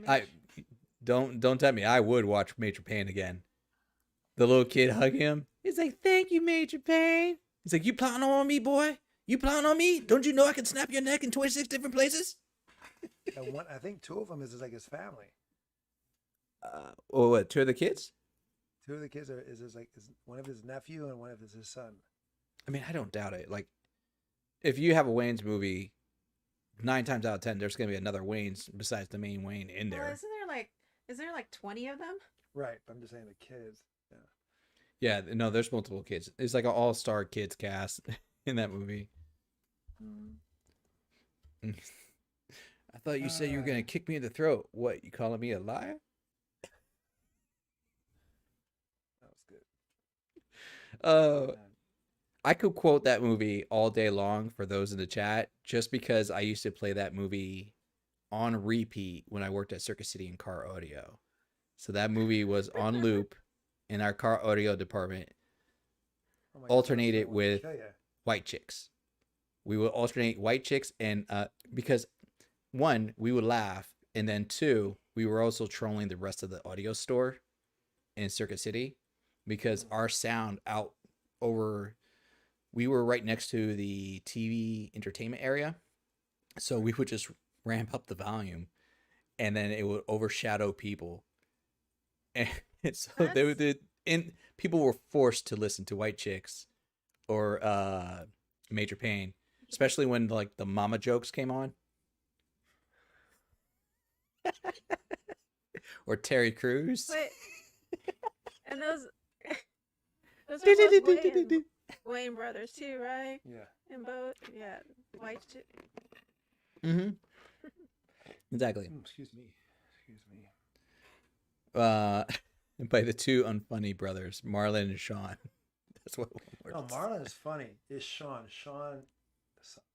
I don't tell me. I would watch Major Payne again. The little kid hugging him. He's like, "Thank you, Major Payne." He's like, "You plotting on me, boy? You plotting on me? Don't you know I can snap your neck in 26 different places?" And one, I think two of them is like his family. Oh, what? Two of the kids? Two of the kids is his, like one of his nephew and one of his son. I mean, I don't doubt it. Like, if you have a Wayne's movie, 9 times out of 10, there's gonna be another Wayne's besides the main Wayne in Well, there. isn't there like 20 of them? Right. But I'm just saying the kids. Yeah. Yeah, no, there's multiple kids. It's like an all-star kids cast in that movie. I thought you said you were gonna kick me in the throat. What? You calling me a liar? That was good. Uh, I could quote that movie all day long for those in the chat, just because I used to play that movie on repeat when I worked at Circuit City in car audio. So that movie was on loop in our car audio department, Oh my God, alternated I wanna with kill ya. white chicks. We would alternate white chicks and because one, we would laugh, and then two, we were also trolling the rest of the audio store in Circuit City because our sound out over we were right next to the TV entertainment area. So we would just ramp up the volume and then it would overshadow people. And so they That's would and people were forced to listen to White Chicks or Major Payne, especially when like the mama jokes came on. Or Terry Crews. wait, and those are both Wayne brothers too, right? Yeah. And both, yeah, white chick. Mm-hmm. Exactly. Excuse me. Excuse me. By the two unfunny brothers, Marlon and Sean. That's what one word No, is. Marlon is funny. It's Sean. Sean sucks.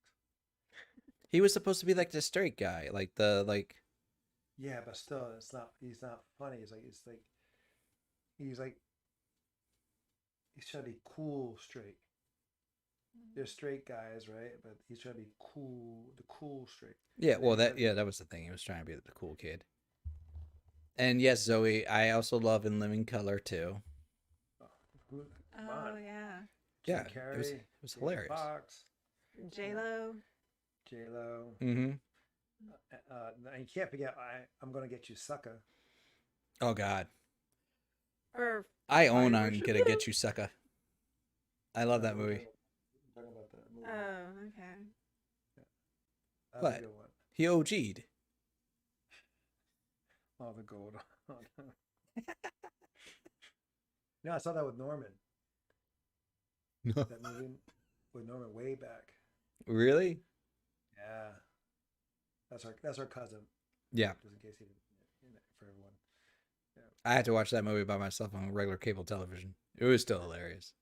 He was supposed to be like the straight guy, like the like. Yeah, but still, it's not. He's not funny. He's like he's trying to be cool straight. They're straight guys, right? But he's trying to be cool, the cool straight. Yeah, And well, he's trying that was the thing. He was trying to be the cool kid. And yes, Zoe, I also love In Living Color too. oh, come Oh on. yeah, Yeah, Jim Carrey, it was Jamie hilarious. Foxx, J Lo. J Lo. Mm-hmm. And you can't forget. I'm gonna get you, sucker. Oh God, Or I own Irish. I'm gonna get you, sucker. I love that movie. Talking about that movie. oh, okay. That's What? a good one. He OG'd. Oh, the gold. No, I saw that with Norman. No, That movie with Norman way back. really? Yeah, that's our cousin. Yeah, Just in case he didn't, for everyone. I had to watch that movie by myself on regular cable television. It was still hilarious.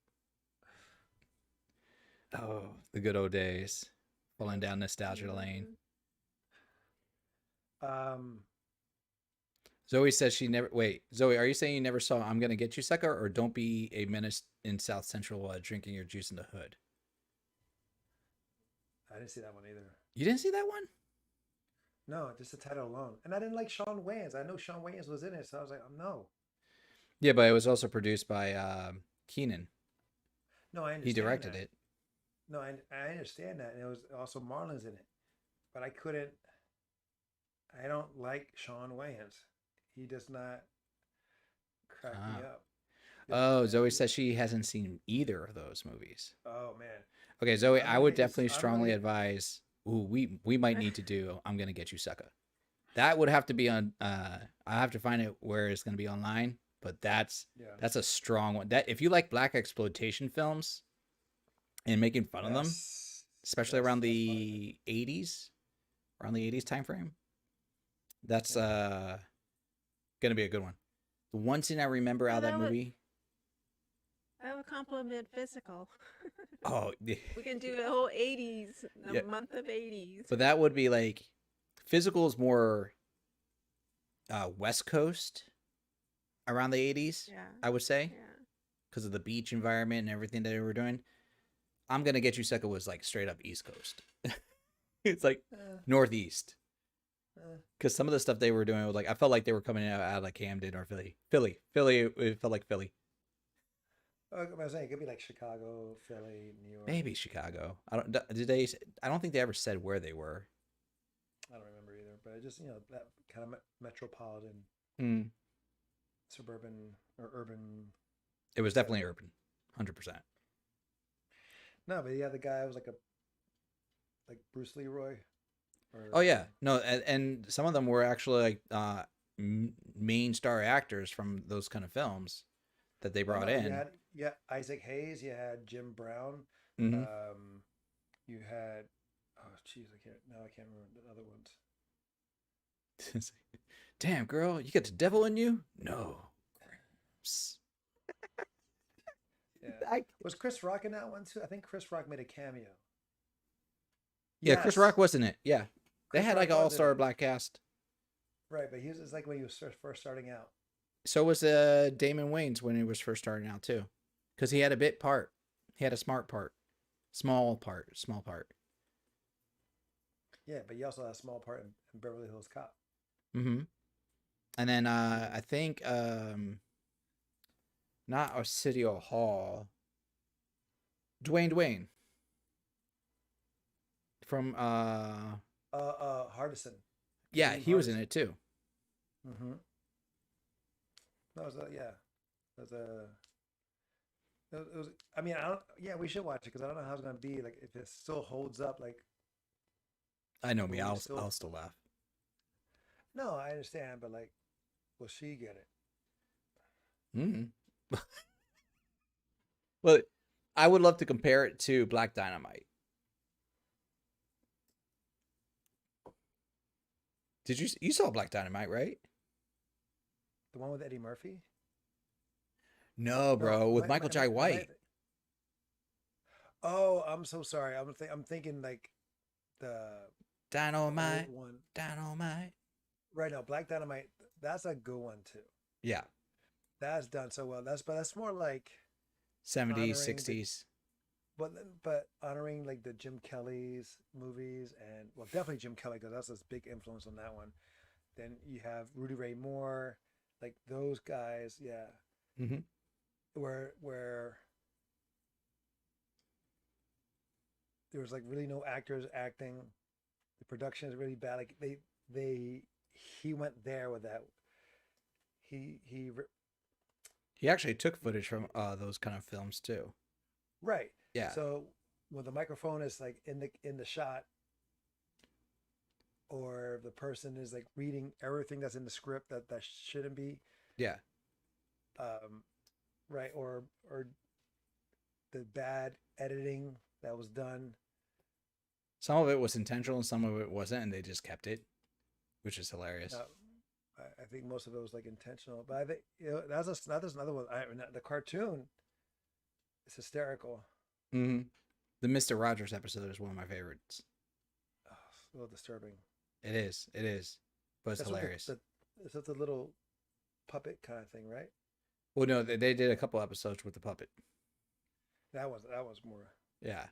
Oh, the good old days. Falling down nostalgia lane. Um, Zoe says she never. Wait, Zoe, are you saying you never saw I'm Gonna Get You, Sucker, or Don't Be a Menace in South Central while drinking your juice in the hood? I didn't see that one either. You didn't see that one? No, just the title alone. And I didn't like Sean Wayans. I know Sean Wayans was in it, so I was like, oh, no. Yeah, but it was also produced by Keenan. No, I understand. He directed that. it. No, I understand that. And it was also Marlon's in it. But I couldn't. I don't like Sean Wayans. He does not crack me up. Oh, Zoe says she hasn't seen either of those movies. Oh, man. Okay, Zoe, I'm I gonna would get you- definitely I'm strongly gonna- advise. Ooh, we might need to do I'm Gonna Get You, Sucker. That would have to be on. I have to find it where it's gonna be online. But that's Yeah. a strong one. That if you like black exploitation films and making fun of them, Yes. especially around That's fine. the 80s, around the 80s time frame. That's Yeah. gonna be a good one. The one scene I remember out Well, of that movie. that would complement physical. Oh, We can do a whole 80s, a yeah, month of 80s. but that would be like physical is more West Coast around the 80s, Yeah. I would say, Yeah. because of the beach environment and everything that they were doing. I'm gonna get you Second was like straight up East Coast. It's like Uh, Northeast. uh, Because some of the stuff they were doing was like I felt like they were coming out of like Camden or Philly. It felt like Philly. I was saying it could be like Chicago, Philly, New York. Maybe Chicago. I don't. Did they? I don't think they ever said where they were. I don't remember either, but it just that kind of metropolitan, Mm. suburban or urban It was setting. definitely urban, 100%. No, but yeah, the guy was like Bruce Leroy, Oh or yeah, no, and some of them were actually like main star actors from those kind of films that they oh brought no, you in. had Isaac Hayes, you had Jim Brown, Mm-hmm. um, you had I can't remember the other ones. Damn girl, you got the devil in you? No. Psst. Yeah, I, was Chris Rock in that one too? I think Chris Rock made a cameo. yeah, Chris Rock Yes, was in it. Yeah, they Chris had like Rock an all was in star it, black cast. right? But he was it's like when he was first starting out. So was Damon Wayans when he was first starting out too, because he had a bit part. He had a small part. Yeah, but he also had a small part in Beverly Hills Cop. Mm-hmm. And then Mhm. I think not Arsenio Hall, Dwayne from Hardison, yeah, William he was in Hardison. it too. Mm-hmm. That was yeah. That was it was. I mean, I don't. Yeah, we should watch it because I don't know how it's gonna be. Like, if it still holds up. Like, I know will me, we I'll still? still laugh. No, I understand, but like, will she get it? Mm-hmm. Well, I would love to compare it to Black Dynamite. You saw Black Dynamite, right? The one with Eddie Murphy? No, No, bro, with Michael Jai am I? White. Oh, I'm so sorry. I'm thinking like the old Dynamite, one. Dynamite. Right now, Black Dynamite. That's a good one too. Yeah, That's done so well. That's more like 70s, honoring the 60s. but honoring like the Jim Kelly's movies, and well, definitely Jim Kelly because that's a big influence on that one. Then you have Rudy Ray Moore, like those guys, yeah. Mm-hmm. Where there was like really no actors acting, the production is really bad. Like they he went there with that. He He actually took footage from those kind of films too. right. Yeah. So when the microphone is like in the shot, or the person is like reading everything that's in the script that shouldn't be, Yeah. um, right, or the bad editing that was done. Some of it was intentional and some of it wasn't, and they just kept it, which is hilarious. Uh, I think most of it was like intentional, but I think that's another one. The cartoon is hysterical. Mm-hmm. The Mr. Rogers episode is one of my favorites. Oh, it's a little disturbing. It is, but it's That's what hilarious. it's just a little puppet kind of thing, right? Well, no, they did a couple episodes with the puppet. That was more. Yeah.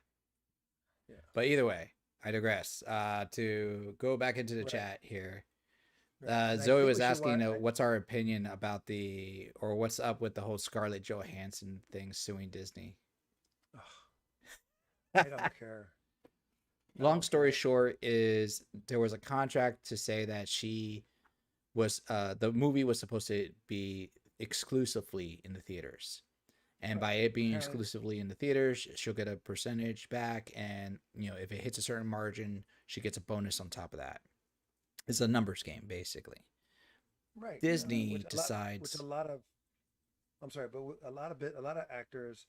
Yeah. But either way, I digress. To go back into the Right. chat here, Right. And I Zoe think was we should asking watch. what's our opinion about or what's up with the whole Scarlett Johansson thing suing Disney. I don't care. I Long don't story care. short is there was a contract to say that the movie was supposed to be exclusively in the theaters, and Right. by it being Apparently, exclusively in the theaters she'll get a percentage back, and if it hits a certain margin she gets a bonus on top of that. It's a numbers game basically. right. Disney Which a decides. lot of. I'm sorry, but a lot of actors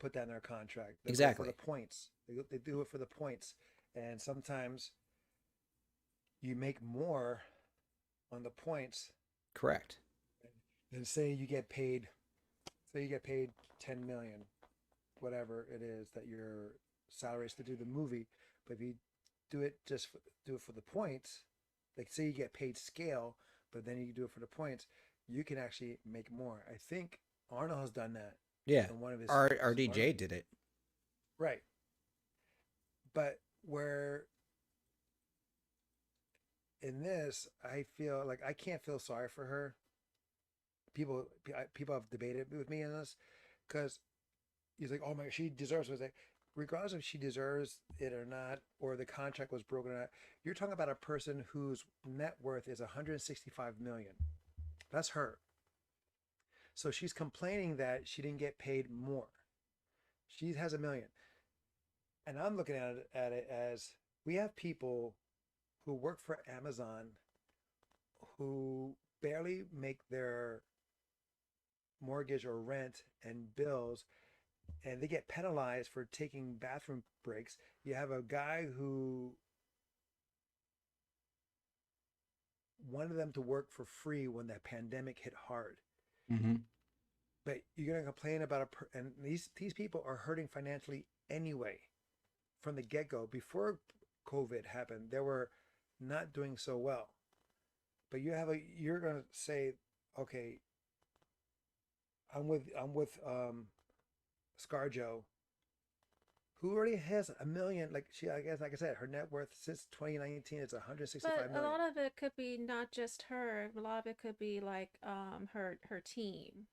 put that in their contract. They go for the Exactly. points. They do it for the points, and sometimes you make more on the points Correct. than say you get paid. Say you get paid 10 million, whatever it is that your salary is to do the movie. But if you do it for the points, like say you get paid scale, but then you do it for the points, you can actually make more. I think Arnold has done that Yeah. in one of his Our films. DJ did it. Right. But where in this, I feel like I can't feel sorry for her. People have debated with me in this because he's like, oh my, she deserves it. Like, regardless if she deserves it or not, or the contract was broken or not, you're talking about a person whose net worth is 165 million. That's her. So she's complaining that she didn't get paid more. She has a million. And I'm looking at it as we have people who work for Amazon who barely make their mortgage or rent and bills, and they get penalized for taking bathroom breaks. You have a guy who wanted them to work for free when the pandemic hit hard. Mm-hmm. But you're going to complain about and these people are hurting financially anyway from the get-go. Before COVID happened, they were not doing so well. But you're going to say, okay, I'm with ScarJo, who already has a million. Like she, I guess, like I said, her net worth since 2019 is 165 But a million. lot of it could be not just her. A lot of it could be like her team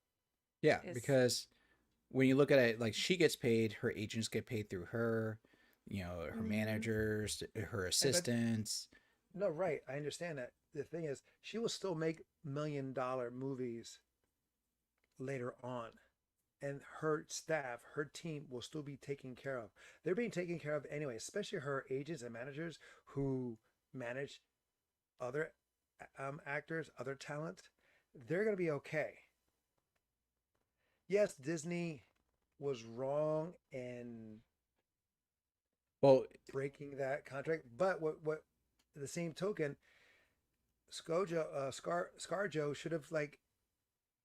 Yeah, is. because when you look at it, like she gets paid, her agents get paid through her, her Mm-hmm. managers, her But assistants. no, right, I understand that. The thing is, she will still make $1 million movies later on, and her staff, her team will still be taken care of. They're being taken care of anyway, especially her agents and managers who manage other actors, other talent. They're going to be okay. Yes, Disney was wrong in Well, breaking that contract, but what the same token, ScarJo should have like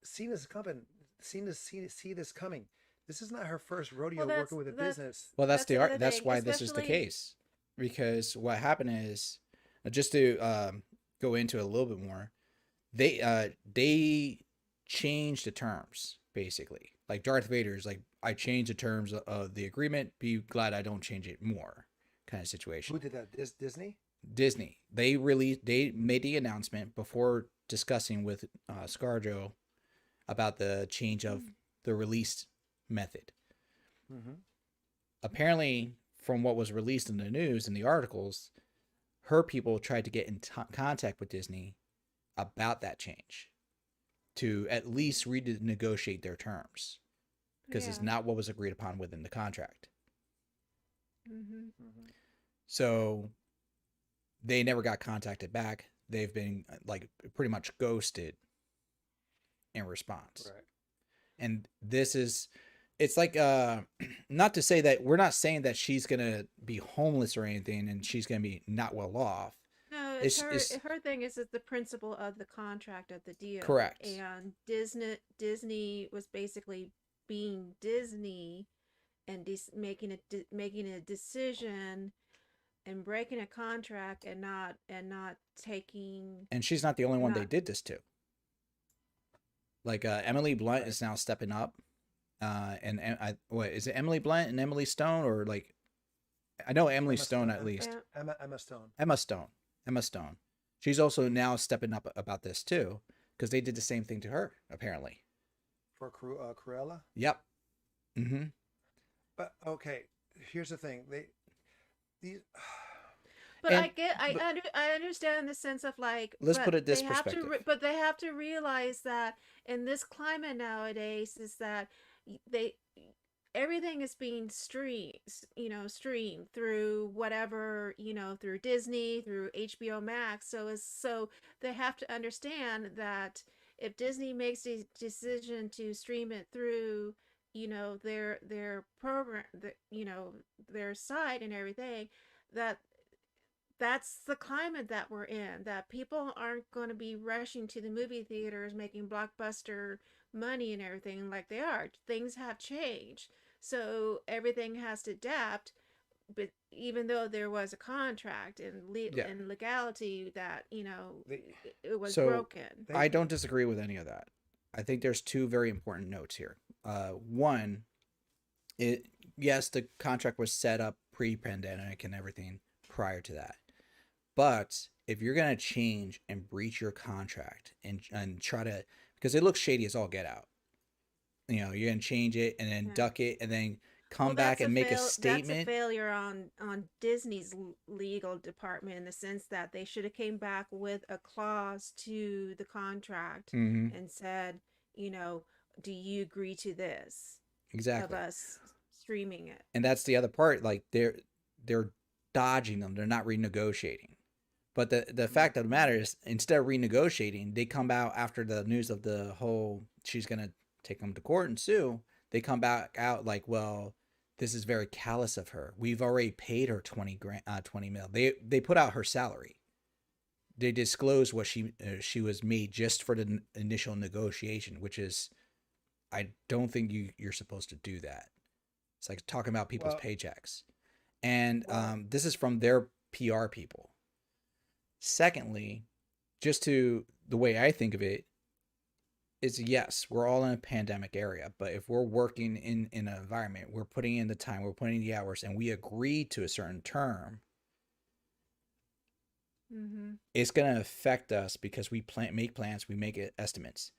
seen this coming, see this coming. This is not her first Well, rodeo that's working with a that's business. that's that's the the art. other That's thing, why this is the especially. case, because what happened is, just to go into it a little bit more, they changed the terms basically. Like Darth Vader's like, I changed the terms of the agreement. Be glad I don't change it more, kind of situation. Who did that? Disney. Disney, they made the announcement before discussing with ScarJo about the change of the release method. Mm-hmm. Apparently, from what was released in the news and the articles, her people tried to get in contact with Disney about that change to at least renegotiate their terms, because it's Yeah. not what was agreed upon within the contract. Mm-hmm. Mm-hmm. So they never got contacted back. They've been like pretty much ghosted in response. Right. And this is, it's like not to say that we're not saying that she's gonna be homeless or anything and she's gonna be not well off. No, it's her. It's Her thing is the principle of the contract of the deal, correct. and Disney was basically being Disney and making a decision and breaking a contract and not taking And she's not the only one they not. did this to. Like Emily Blunt Right. is now stepping up. And I, what is it, Emily Blunt and Emily Stone, or like, I know Emily Emma Stone Stone. at least. Emma Stone. Emma Stone. Emma Stone. She's also now stepping up about this too, because they did the same thing to her apparently. For Cruella. Yep. Mm-hmm. But okay, here's the thing. These But And but I understand in the sense of like, let's put it this perspective. but they have to realize that in this climate nowadays is that they everything is being streamed through whatever, through Disney, through HBO Max. So they have to understand that if Disney makes a decision to stream it through their program, their site and everything, that that's the climate that we're in, that people aren't going to be rushing to the movie theaters making blockbuster money and everything like they are. Things have changed, so everything has to adapt. But even though there was a contract and Yeah. and legality that They it was So broken. they I don't disagree with any of that. I think there's two very important notes here. One, it yes, the contract was set up pre-pandemic and everything prior to that. But if you're gonna change and breach your contract and try to, because it looks shady as all get out, you're gonna change it and then Yeah. duck it and then Well, come back and make a that's a statement. failure on Disney's legal department, in the sense that they should have came back with a clause to the contract Hmm. and said, you know, do you agree to this of Exactly. us streaming it? And that's the other part. Like they're dodging them. They're not renegotiating. But the fact of the matter is, instead of renegotiating, they come out after the news of the whole she's gonna take them to court and sue. They come back out like, well, this is very callous of her. We've already paid her 20 grand, 20 mil. They put out her salary. They disclosed what she was made just for the initial negotiation, which is I don't think you're supposed to do that. It's like talking about people's well paychecks, and well this is from their PR people. Secondly, just to the way I think of it is yes, we're all in a pandemic area, but if we're working in an environment, we're putting in the time, we're putting in the hours, and we agree to a certain term, Mm-hmm. it's going to affect us because we make plans, we make estimates.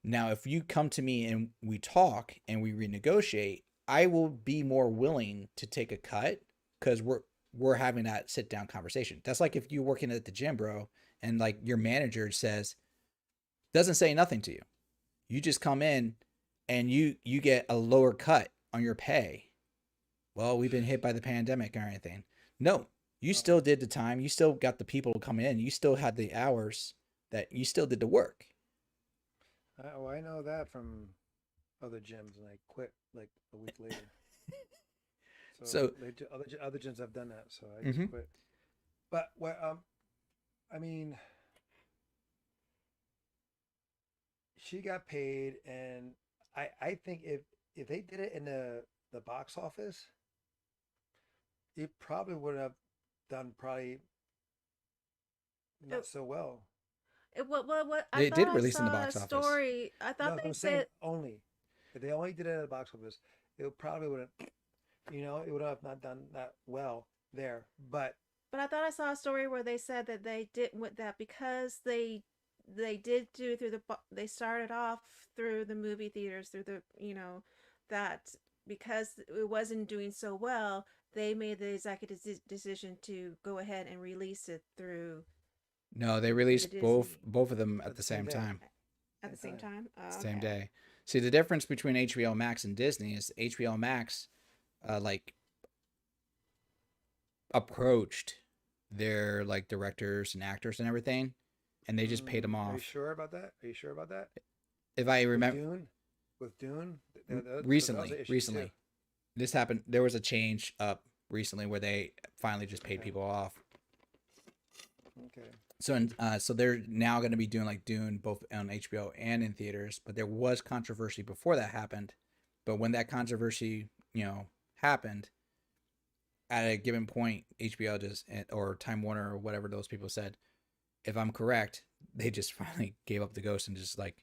Now, if you come to me and we talk and we renegotiate, I will be more willing to take a cut because we're having that sit down conversation. That's like if you're working at the gym, bro, and like your manager says doesn't say nothing to you. You just come in and you get a lower cut on your pay. Well, we've been hit by the pandemic or anything. No, you um, still did the time. You still got the people to come in. You still had the hours that you still did the work. I know that from other gyms, and I quit like a week later. So So, other gyms have done that, so I just mhm. quit. But what I mean, she got paid, and I think if they did it in the box office, it probably would have done probably It, not so well. what I They thought did I release in the saw a box office. story. I No, thought that's what they I'm saying. said, Only if they only did it at the box office, it probably would have, it would have not done that well there. But but I thought I saw a story where they said that they didn't with that because they did do through they started off through the movie theaters, through the that because it wasn't doing so well, they made the executive decision to go ahead and release it No, they through the released both Disney both of them at at the the same same day, time, at the same same time. time. Oh, same okay. day. See, the difference between HBO Max and Disney is HBO Max, like approached their like directors and actors and everything, and they just paid them Are you off. sure about that? Are you sure about that? If I With remember Dune, with Dune, because that was an issue too. recently, this happened. There was a change up recently where they finally just paid Okay, people off. okay. So they're now going to be doing like Dune both on HBO and in theaters. But there was controversy before that happened. But when that controversy, happened, at a given point, HBO just or Time Warner or whatever those people said, if I'm correct, they just finally gave up the ghost and just like,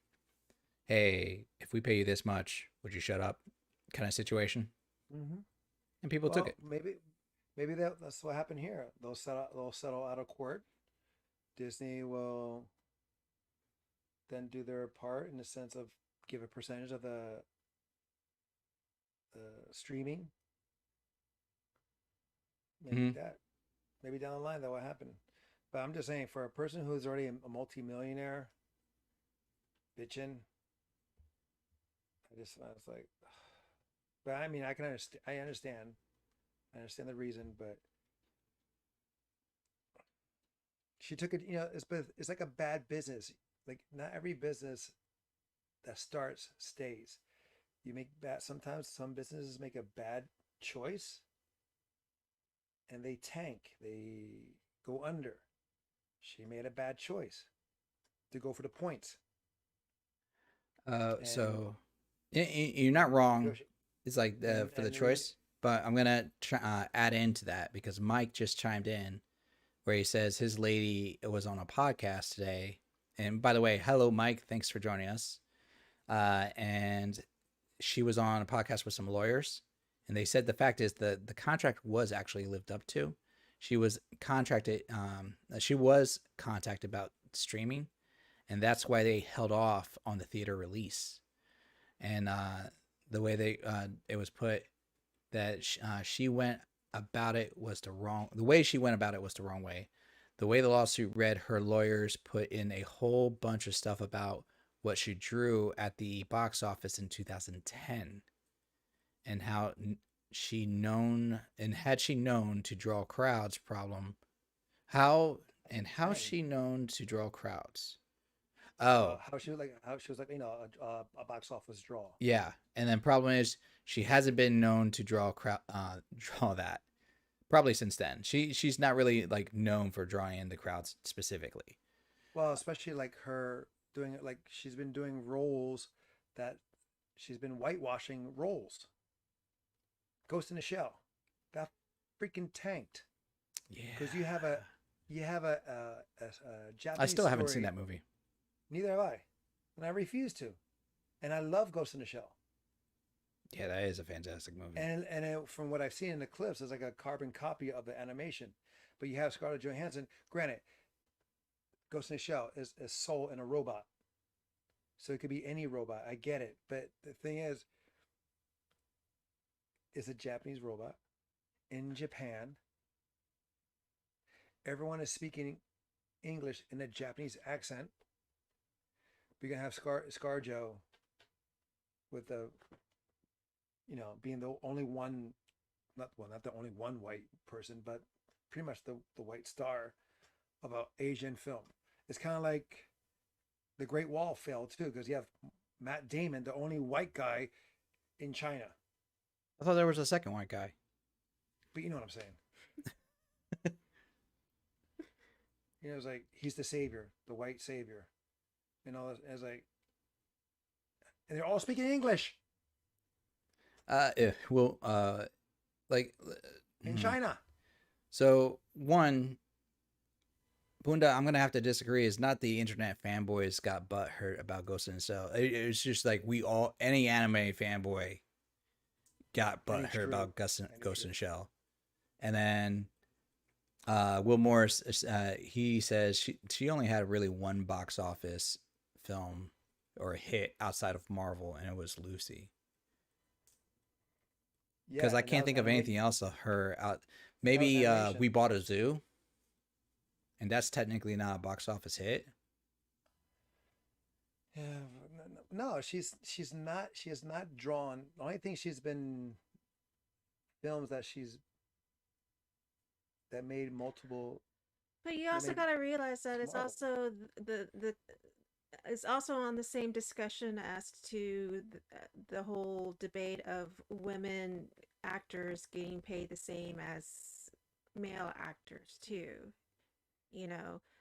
hey, if we pay you this much, would you shut up? Kind of situation, Hmm. and people took Well, it. maybe that's what happened here. They'll settle out of court. Disney will then do their part in the sense of give a percentage of the streaming. Maybe Mm-hmm. that. Maybe down the line that will happen. But I'm just saying, for a person who's already a multimillionaire, bitching, I was like, but I mean, I can understand. I understand the reason, but she took it. It's like a bad business. Like not every business that starts stays. you make bad. Sometimes some businesses make a bad choice and they tank. They go under. She made a bad choice to go for the points and So you're not wrong. negotiate. It's like for the And the choice, but I'm gonna add into that because Mike just chimed in where he says his lady was on a podcast today. And by the way, hello, Mike. Thanks for joining us. And she was on a podcast with some lawyers, and they said the fact is that the contract was actually lived up to. She was contracted. She was contacted about streaming, and that's why they held off on the theater release. And the way it was put that she went about it was the wrong. The way she went about it was the wrong way. The way the lawsuit read, her lawyers put in a whole bunch of stuff about what she drew at the box office in 2010 and how she known and had she known to draw crowds problem how and how 10. she known to draw crowds. Oh, How she was like a box office draw. yeah. And then problem is she hasn't been known to draw crowd draw that probably since then. She's not really like known for drawing in the crowds specifically. Well, especially like her doing it, like she's been doing roles that she's been whitewashing roles. Ghost in the Shell, that freaking tanked Yeah. because you have a I Japanese still haven't seen story. that movie. Neither have I, and I refuse to. And I love Ghost in the Shell. Yeah, that is a fantastic movie. From what I've seen in the clips, it's like a carbon copy of the animation. But you have Scarlett Johansson. Granted, Ghost in the Shell is a soul in a robot, so it could be any robot. I get it, but the thing is, it's a Japanese robot in Japan. Everyone is speaking English in a Japanese accent. We're gonna have ScarJo with the being the only one, not the only one white person, but pretty much the white star of an Asian film. It's kind of like the Great Wall failed too, because you have Matt Damon, the only white guy in China. I thought there was a second white guy. But you know what I'm saying. It's like he's the savior, the white savior. It's like, and they're all speaking English Well, like in China. So one, Bunda, I'm gonna have to disagree. Is not the internet fanboys got butt hurt about Ghost in the Shell. It's just like any anime fanboy got butt hurt about Ghost in the Shell. And then Will Morris, he says she only had really one box office film or a hit outside of Marvel, and it was Lucy. Because I can't think of anything else of her out. Maybe We Bought a Zoo, and that's technically not a box office hit. Yeah, no, she's not. She has not drawn. The only thing she's been films that made multiple. But you also got to realize that it's also it's also on the same discussion as to the whole debate of women actors getting paid the same as male actors too.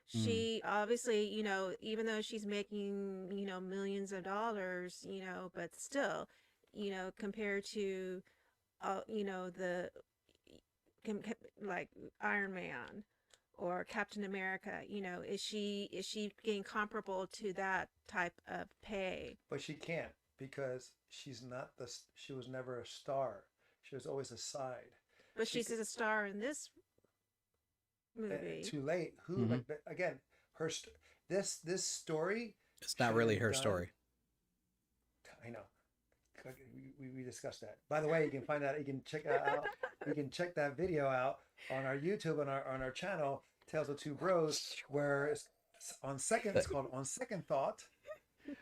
She obviously, even though she's making, millions of dollars, but still, compared to, the like Iron Man or Captain America, is she getting comparable to that type of pay? But she can't because she was never a star. She was always a side. But she's a star in this movie. Too late. Who? Mm-hmm. But again, this story. It's not really her story. I know. We discussed that. By the way, you can find that. You can check that out. You can check that video out on our YouTube on our channel, Tales of Two Bros, where it's called On Second Thought,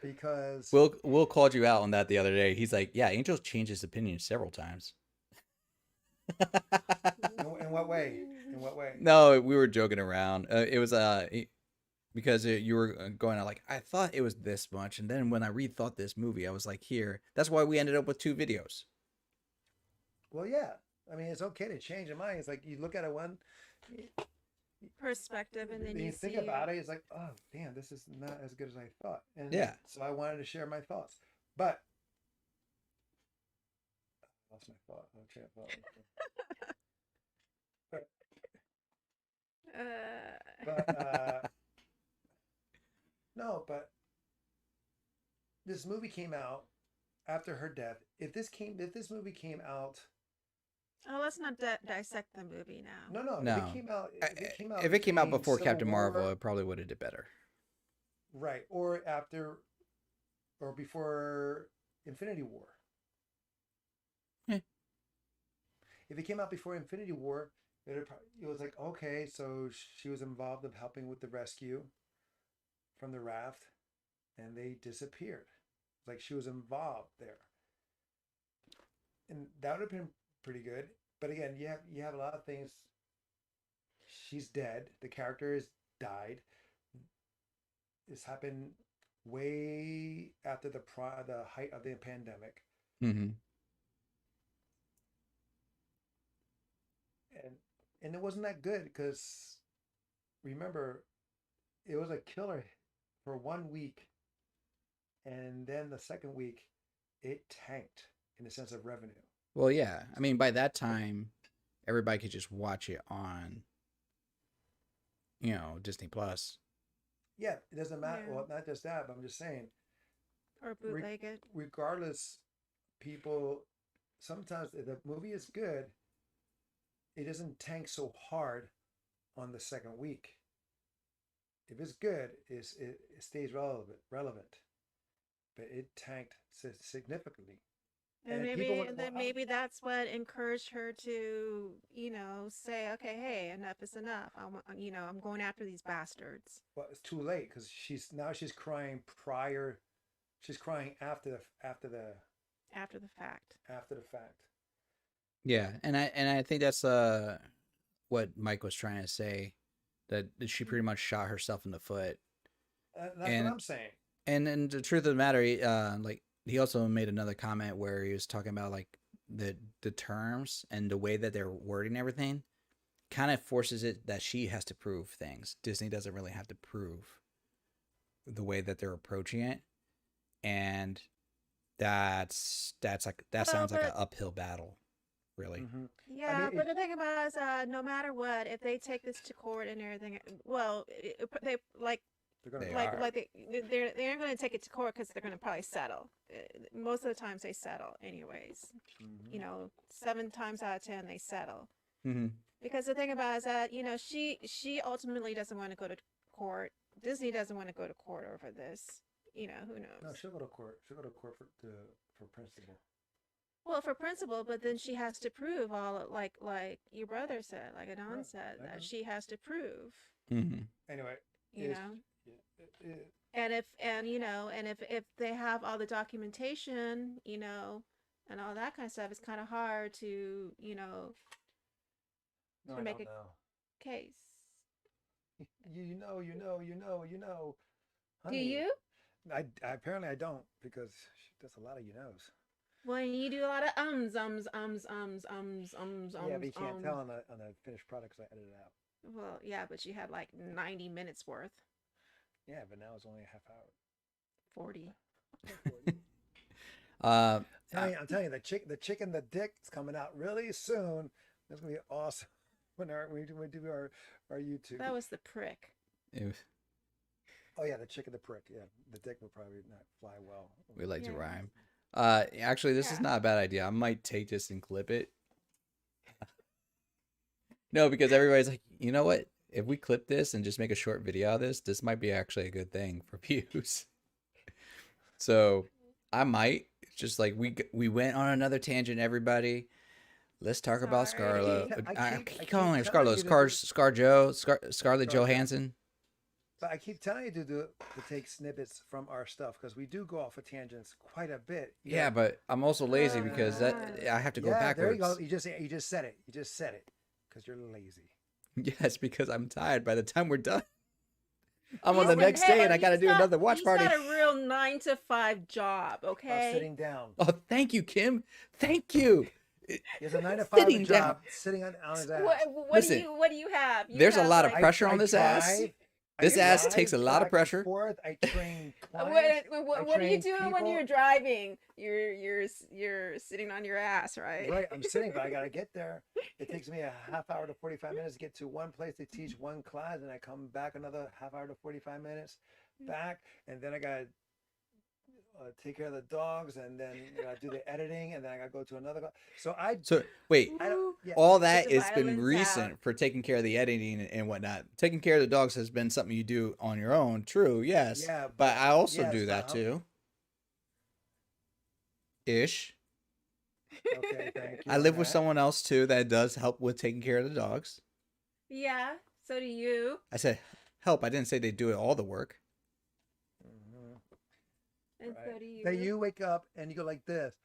because Will called you out on that the other day. He's like, "Yeah, Angel's changed his opinion several times." in what way? In what way? No, we were joking around. It was because you were going out like, I thought it was this much, and then when I rethought this movie, I was like, here. That's why we ended up with 2 videos. Well, yeah. I mean, it's okay to change your mind. It's like you look at it one, Perspective, and then you you think see. about it. It's like, oh, damn, this is not as good as I thought. And Yeah. so I wanted to share my thoughts, but I lost my thought. I can't thought. But, but no, but this movie came out after her death. If this movie came out, Oh, let's not dissect the movie now. no, No. If it came out between before Civil Captain Marvel, War, it probably would have did better. right, or after, or before Infinity War. Yeah. If it came out before Infinity War, it was like, okay, so she was involved in helping with the rescue from the raft, and they disappeared. Like she was involved there, and that would have been pretty good. But again, you have a lot of things. She's dead. The character is died. This happened way after the height of the pandemic, Mm-hmm. and it wasn't that good because remember, it was a killer for 1 week, and then the second week, it tanked in the sense of revenue. Well, yeah. I mean, by that time, everybody could just watch it on, Disney Plus. Yeah, it doesn't matter. Yeah. Well, not just that, but I'm just saying, Or bootleg it. regardless, people sometimes if the movie is good, it doesn't tank so hard on the second week. If it's good, it stays relevant, but it tanked significantly. And people maybe, went, and well, then maybe that's what encouraged her to, say, okay, hey, enough is enough. I'm going after these bastards. well, it's too late because she's crying prior, she's crying After the fact. after the fact. Yeah, and I think that's what Mike was trying to say, that she pretty much shot herself in the foot. That's what I'm saying. And the truth of the matter, he also made another comment where he was talking about like the terms and the way that they're wording everything kind of forces it that she has to prove things. Disney doesn't really have to prove the way that they're approaching it, and that sounds like an uphill battle, really. Mm-hmm. Yeah, but the thing about it is, no matter what, if they take this to court and everything, well, they like. They They aren't going to take it to court because they're going to probably settle. Most of the times they settle, anyways. Mm-hmm. 7 times out of 10 they settle. Mm-hmm. Because the thing about it is that she ultimately doesn't want to go to court. Disney doesn't want to go to court over this. Who knows? No, she'll go to court. She'll go to court for principle. Well, for principle, but then she has to prove all like your brother said, like Adon said, that she has to prove. Mm-hmm. Anyway, and if they have all the documentation, and all that kind of stuff, it's kind of hard to to make a case. You know. Honey, do you? I apparently I don't, because that's a lot of knows. Well, you do a lot of ums. Yeah, but you can't tell on the finished product because I edited it out. Well, yeah, but you had like 90 minutes worth. Yeah, but now it's only a half hour. 40. I'm telling you, the chicken, the dick is coming out really soon. That's gonna be awesome when we do our YouTube. That was the prick. Oh yeah, the chicken, the prick. Yeah, the dick will probably not fly well. We like to rhyme. Actually, this is not a bad idea. I might take this and clip it. No, because everybody's like, you know what? If we clip this and just make a short video of this might be actually a good thing for views. So I might just like we went on another tangent, everybody. Let's talk about Scarlett. I keep calling her Scarlett. Scarlett Johansson. But I keep telling you to take snippets from our stuff because we do go off of tangents quite a bit. Yeah, but I'm also lazy because I have to go backwards. There you go. You just said it. You just said it because you're lazy. Yes, because I'm tired by the time we're done. I'm on the next day and I got to do another watch He's party. got a real 9 to 5 job. I'm Okay. sitting down. Oh, thank you, Kim. Thank you. He has a 9 to 5 Sitting job, down. sitting on his ass. What do you have? You there's a have, lot of like, pressure on this ass. This ass takes a lot of pressure. Forth. I train clients. What are you doing when you're driving? You're sitting on your ass, right? Right, I'm sitting, but I gotta get there. It takes me a half hour to 45 minutes to get to one place to teach one class, and I come back another half hour to 45 minutes back, and then I gotta take care of the dogs, and then do the editing, and then I gotta go to another class. So wait, yeah. all that Get the has been violins recent out. for taking care of the editing and whatnot. Taking care of the dogs has been something you do on your own. True, yes. Yeah, but I also yes, do that too. Ish. Okay, thank you. I live with someone else too that does help with taking care of the dogs. Yeah, so do you. I said help. I didn't say they do all the work. And so do you. Then you wake up and you go like this,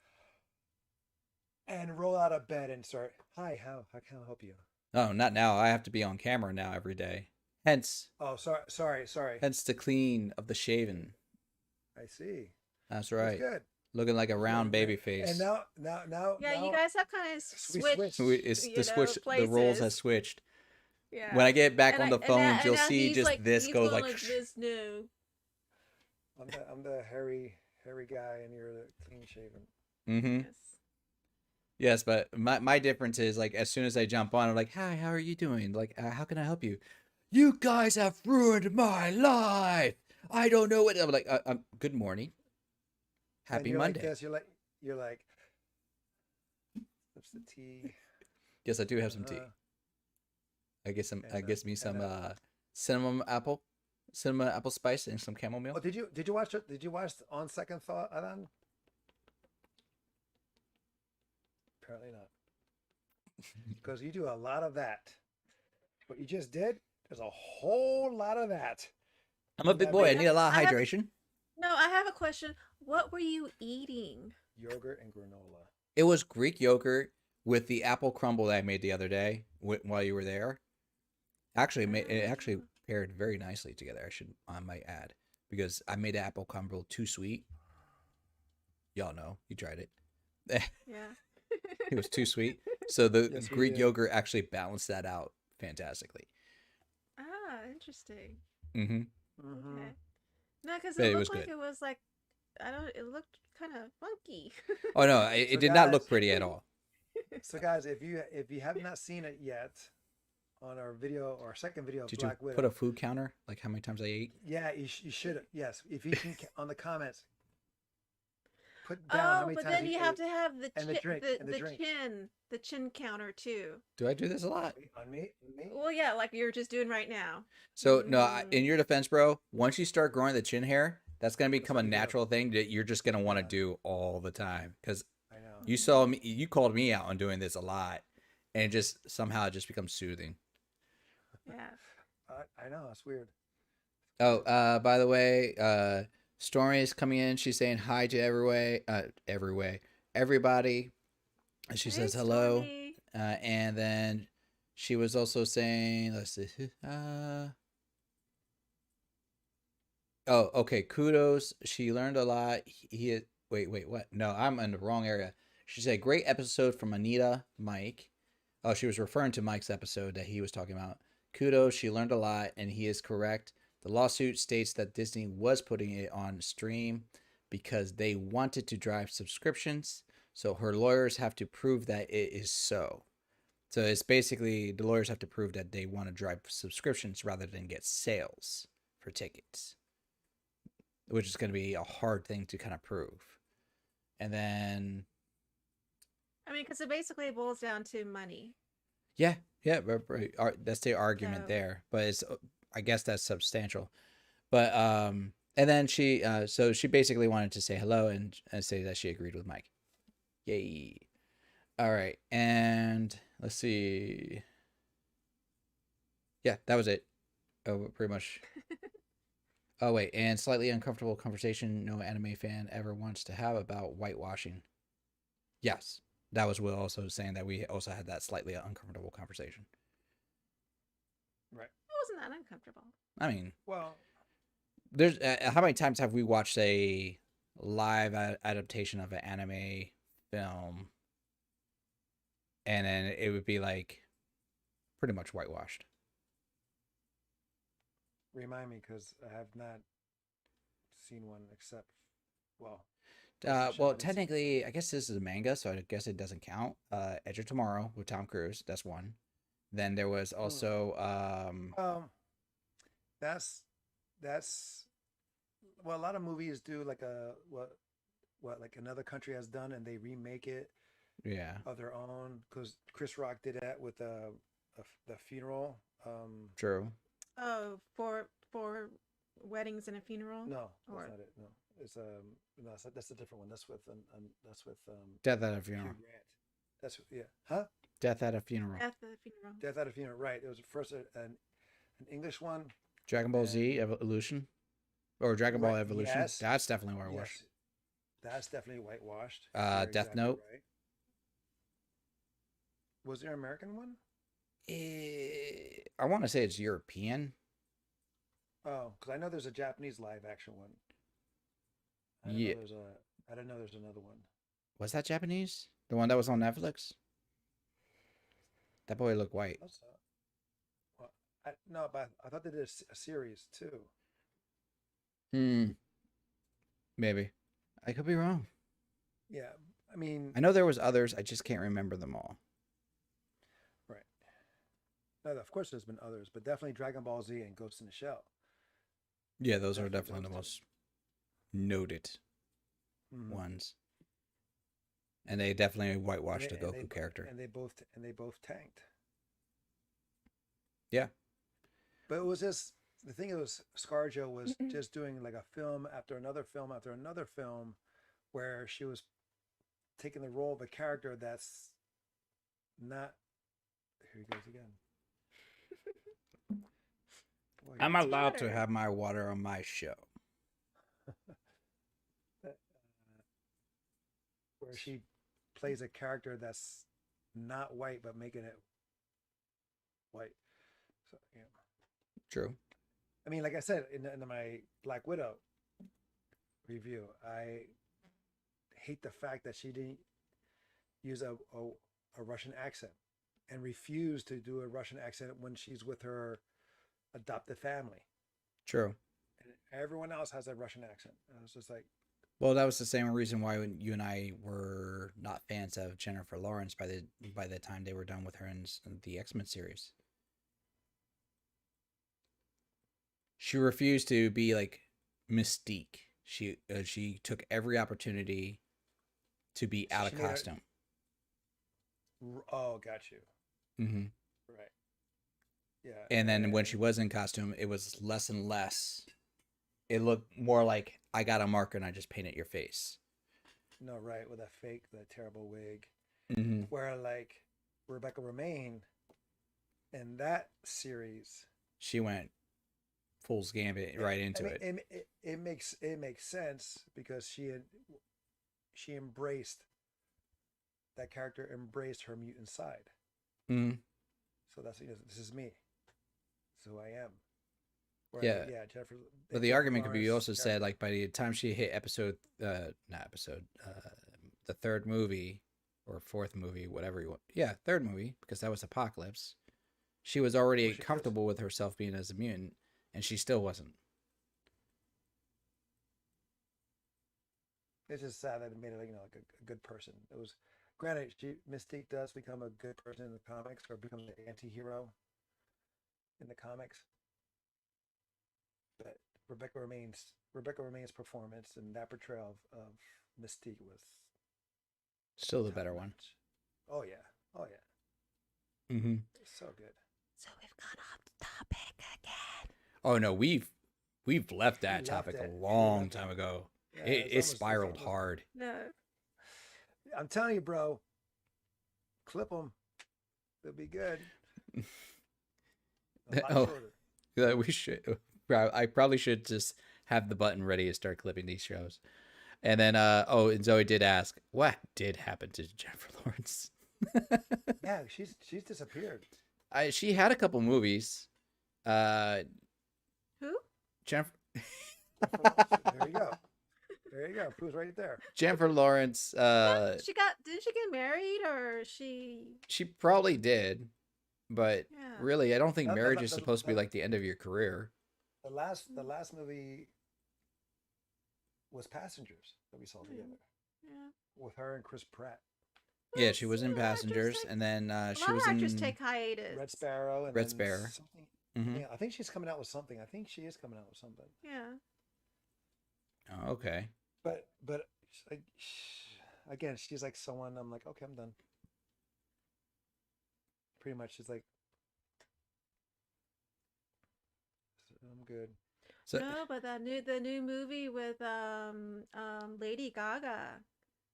and roll out of bed and start. Hi, how can I help you? No, not now. I have to be on camera now every day. Hence. Oh, sorry. Hence the clean of the shaven. I see. That's right. That's good. Looking like a round baby face. And now. Yeah, you guys have kind of switched. The roles has switched. Yeah. When I get back on the phones, you'll see just like, this goes like. this new. I'm the hairy guy, and you're the clean shaven. Mm-hmm. Yes. Yes, but my difference is like as soon as I jump on, I'm like, "Hi, how are you doing? Like, how can I help you?" You guys have ruined my life. I don't know what. I'm like, good morning. Happy Monday. Like this, you're like. What's the tea? Yes, I do have some tea. I guess me some cinnamon apple spice and some chamomile. Oh, did you watch it? Did you watch On Second Thought, Alan? Apparently not, because you do a lot of that. What you just did, there's a whole lot of that. I'm a big boy. I need a lot of hydration. I have a question. What were you eating? Yogurt and granola. It was Greek yogurt with the apple crumble that I made the other day while you were there. Actually, it actually paired very nicely together. I might add, because I made the apple crumble too sweet. Y'all know, you tried it. Yeah. It was too sweet. So the Greek yogurt actually balanced that out fantastically. Ah, interesting. Mm-hmm. Okay. No, because it looked like it was like, it looked kind of funky. Oh no, it did not look pretty at all. So guys, if you have not seen it yet, on our video or second video of Did Black you Widow, put a food counter, like how many times I ate? Yeah, you should. Yes, if you can on the comments. Put down how many but times then you have to have the the chin counter too. Do I do this a lot? On me? Well, yeah, like you're just doing right now. So no, in your defense, bro, once you start growing the chin hair, that's gonna become a natural thing that you're just gonna want to do all the time. Because I know you called me out on doing this a lot, and it just somehow it just becomes soothing. Yeah. I know, it's weird. Oh, by the way, Stormy is coming in. She's saying hi to everybody. She says hello. And then she was also saying, let's see. Oh, okay. Kudos. She learned a lot. Wait, what? No, I'm in the wrong area. She said, great episode from Anita, Mike. Oh, she was referring to Mike's episode that he was talking about. Kudos. She learned a lot, and he is correct. The lawsuit states that Disney was putting it on stream because they wanted to drive subscriptions. So her lawyers have to prove that it is so. So it's basically the lawyers have to prove that they want to drive subscriptions rather than get sales for tickets, which is going to be a hard thing to kind of prove. And then, I mean, because it basically boils down to money. Yeah, that's the argument there. But it's, I guess that's substantial. But and then she basically wanted to say hello and say that she agreed with Mike. Yay. All right. And let's see. Yeah, that was it. Oh, pretty much. Oh, wait. And slightly uncomfortable conversation no anime fan ever wants to have about whitewashing. Yes. That was Will also saying that we also had that slightly uncomfortable conversation. Right. It wasn't that uncomfortable. I mean, well, there's how many times have we watched a live adaptation of an anime film, and then it would be like pretty much whitewashed. Remind me, because I have not seen one except, well, Ghost in the Shell. I Well, did see. technically, I guess this is a manga, so I guess it doesn't count. Edge of Tomorrow with Tom Cruise, that's one. Then there was Hmm. also That's that's well, a lot of movies do like a what like another country has done, and they remake it yeah, of their own. Because Chris Rock did that with the funeral. true. Oh, for weddings and a funeral, No, that's or not it. No, it's no, that's a different one. That's with Death at a Hugh Funeral. Grant. That's yeah, huh? Death at a Funeral. at the funeral. Death at a Funeral. Right. It was first an English one, Dragon Ball Z and Evolution or Dragon right. Ball Evolution. Yes, That's definitely whitewashed. yes, that's definitely whitewashed. You're Death exactly Note. right. Was there an American one? I want to say it's European. Oh, because I know there's a Japanese live action one. I didn't Yeah, know there's a. I didn't know there's another one. was that Japanese? The one that was on Netflix. That boy looked white. That's well, no, but I thought they did a series too. Hmm. Maybe. I could be wrong. Yeah, I mean, I know there was others. I just can't remember them all. right. No, of course there's been others, but definitely Dragon Ball Z and Ghost in the Shell. Yeah, those are Definitely definitely those the two. most noted Mm-hmm. ones, and they definitely whitewashed the And they Goku character. and they both tanked. Yeah, But it was just the thing. It was ScarJo was just doing like a film after another film after another film, where she was taking the role of a character that's not. Here he goes again. Boy, I'm It's allowed to water. have my water on my show. where she plays a character that's not white but making it white. So yeah, True. I mean, like I said in my Black Widow review, I hate the fact that she didn't use a Russian accent and refused to do a Russian accent when she's with her adopted family. True. And everyone else has a Russian accent. And I was just like, Well, that was the same reason why when you and I were not fans of Jennifer Lawrence by the time they were done with her in the X-Men series. She refused to be like Mystique. She took every opportunity to be so out of she made costume. oh, got you. Hmm. Right. Yeah. And then when she was in costume, it was less and less. It looked more like I got a marker and I just painted your face. no, right. With that terrible wig. Hmm. Where like Rebecca Romaine in that series, She went Fool's Gambit right into it. it makes sense because she embraced that character, embraced her mutant side. Hmm. So that's, this is me. This is who I am. Where Yeah. yeah, Jennifer. But the Jennifer argument could be Lawrence also said character. like by the time she hit the third movie or fourth movie, whatever you want. Yeah, third movie because that was Apocalypse. She was already Well, she was. comfortable with herself being as a mutant, and she still wasn't. It's just sad that it made it like, like a good person. It was granted Mystique does become a good person in the comics or becomes an anti-hero in the comics, but Rebecca Romaine's performance and that portrayal of Mystique was Still the top better one. notch. Oh yeah, oh yeah, Mm-hmm. so good. So we've gone off the topic again. Oh no, we've left We that left topic a it. We long left time it. ago. Yeah, It spiraled hard. No. I'm telling you, bro. Clip them. They'll be good. A lot Oh, shorter. yeah, we should. I probably should just have the button ready to start clipping these shows. And then, and Zoe did ask, what did happen to Jennifer Lawrence? Yeah, she's disappeared. She had a couple movies. Who? Jennifer. There you go. There you go. Proves right there. Jennifer Lawrence, Didn't she get married or she? she probably did, but Yeah. really, I don't think The, the, marriage is the, supposed to be the, like the end of your career. the last movie was Passengers that we saw together Yeah. with her and Chris Pratt. Well, Yeah, she was see, in a lot of actors Passengers, take and then a she lot of was actors in take hiatus. Red Sparrow, and Red then Sparrow. something. Mm-hmm. I think she's coming out with something. I think she is coming out with something. Yeah. Oh, okay. But like, again, she's like someone. I'm like, okay, I'm done. Pretty much, she's like, I'm good. So, No, but the new movie with Lady Gaga.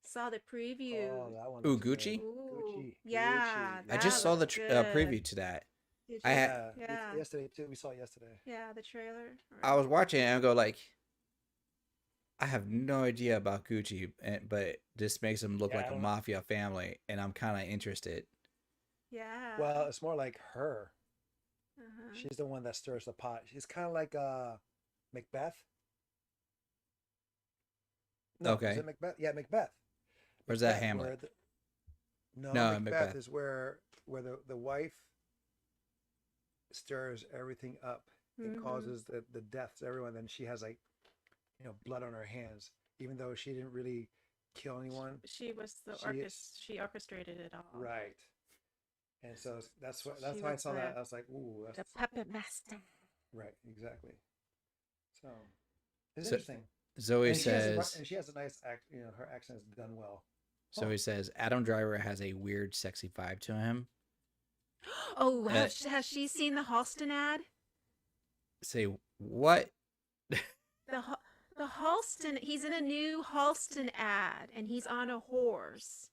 Saw the preview. Oh, that one ooh, looks good. Gucci. Ooh, Gucci. yeah, Gucci. I that just saw the looks good. preview to that. Did I you? had, Yeah, Yeah. yesterday too. We saw it yesterday. Yeah, the trailer. I was watching it and I go like, I have no idea about Gucci, but this makes them look Yeah, like I a don't- mafia family, and I'm kind of interested. Yeah. Well, it's more like her. Uh-huh. She's the one that stirs the pot. She's kind of like Macbeth. No, Okay. is it Macbeth? Yeah, Macbeth. Where's that Macbeth, Hamlet? No, No, Macbeth, Macbeth. is where the wife stirs everything up and Mhm. causes the deaths of everyone. Then she has like, blood on her hands, even though she didn't really kill anyone. She was the She She orchestrated it all. Right. And so that's She why I was saw that. I was like, ooh, The that's puppet master. right, exactly. So it's So- interesting. Zoe And says. she has a nice act. Her accent is done well. Zoe says Adam Driver has a weird, sexy vibe to him. Oh, has she seen the Halston ad? Say what? The Halston. He's in a new Halston ad, and he's on a horse,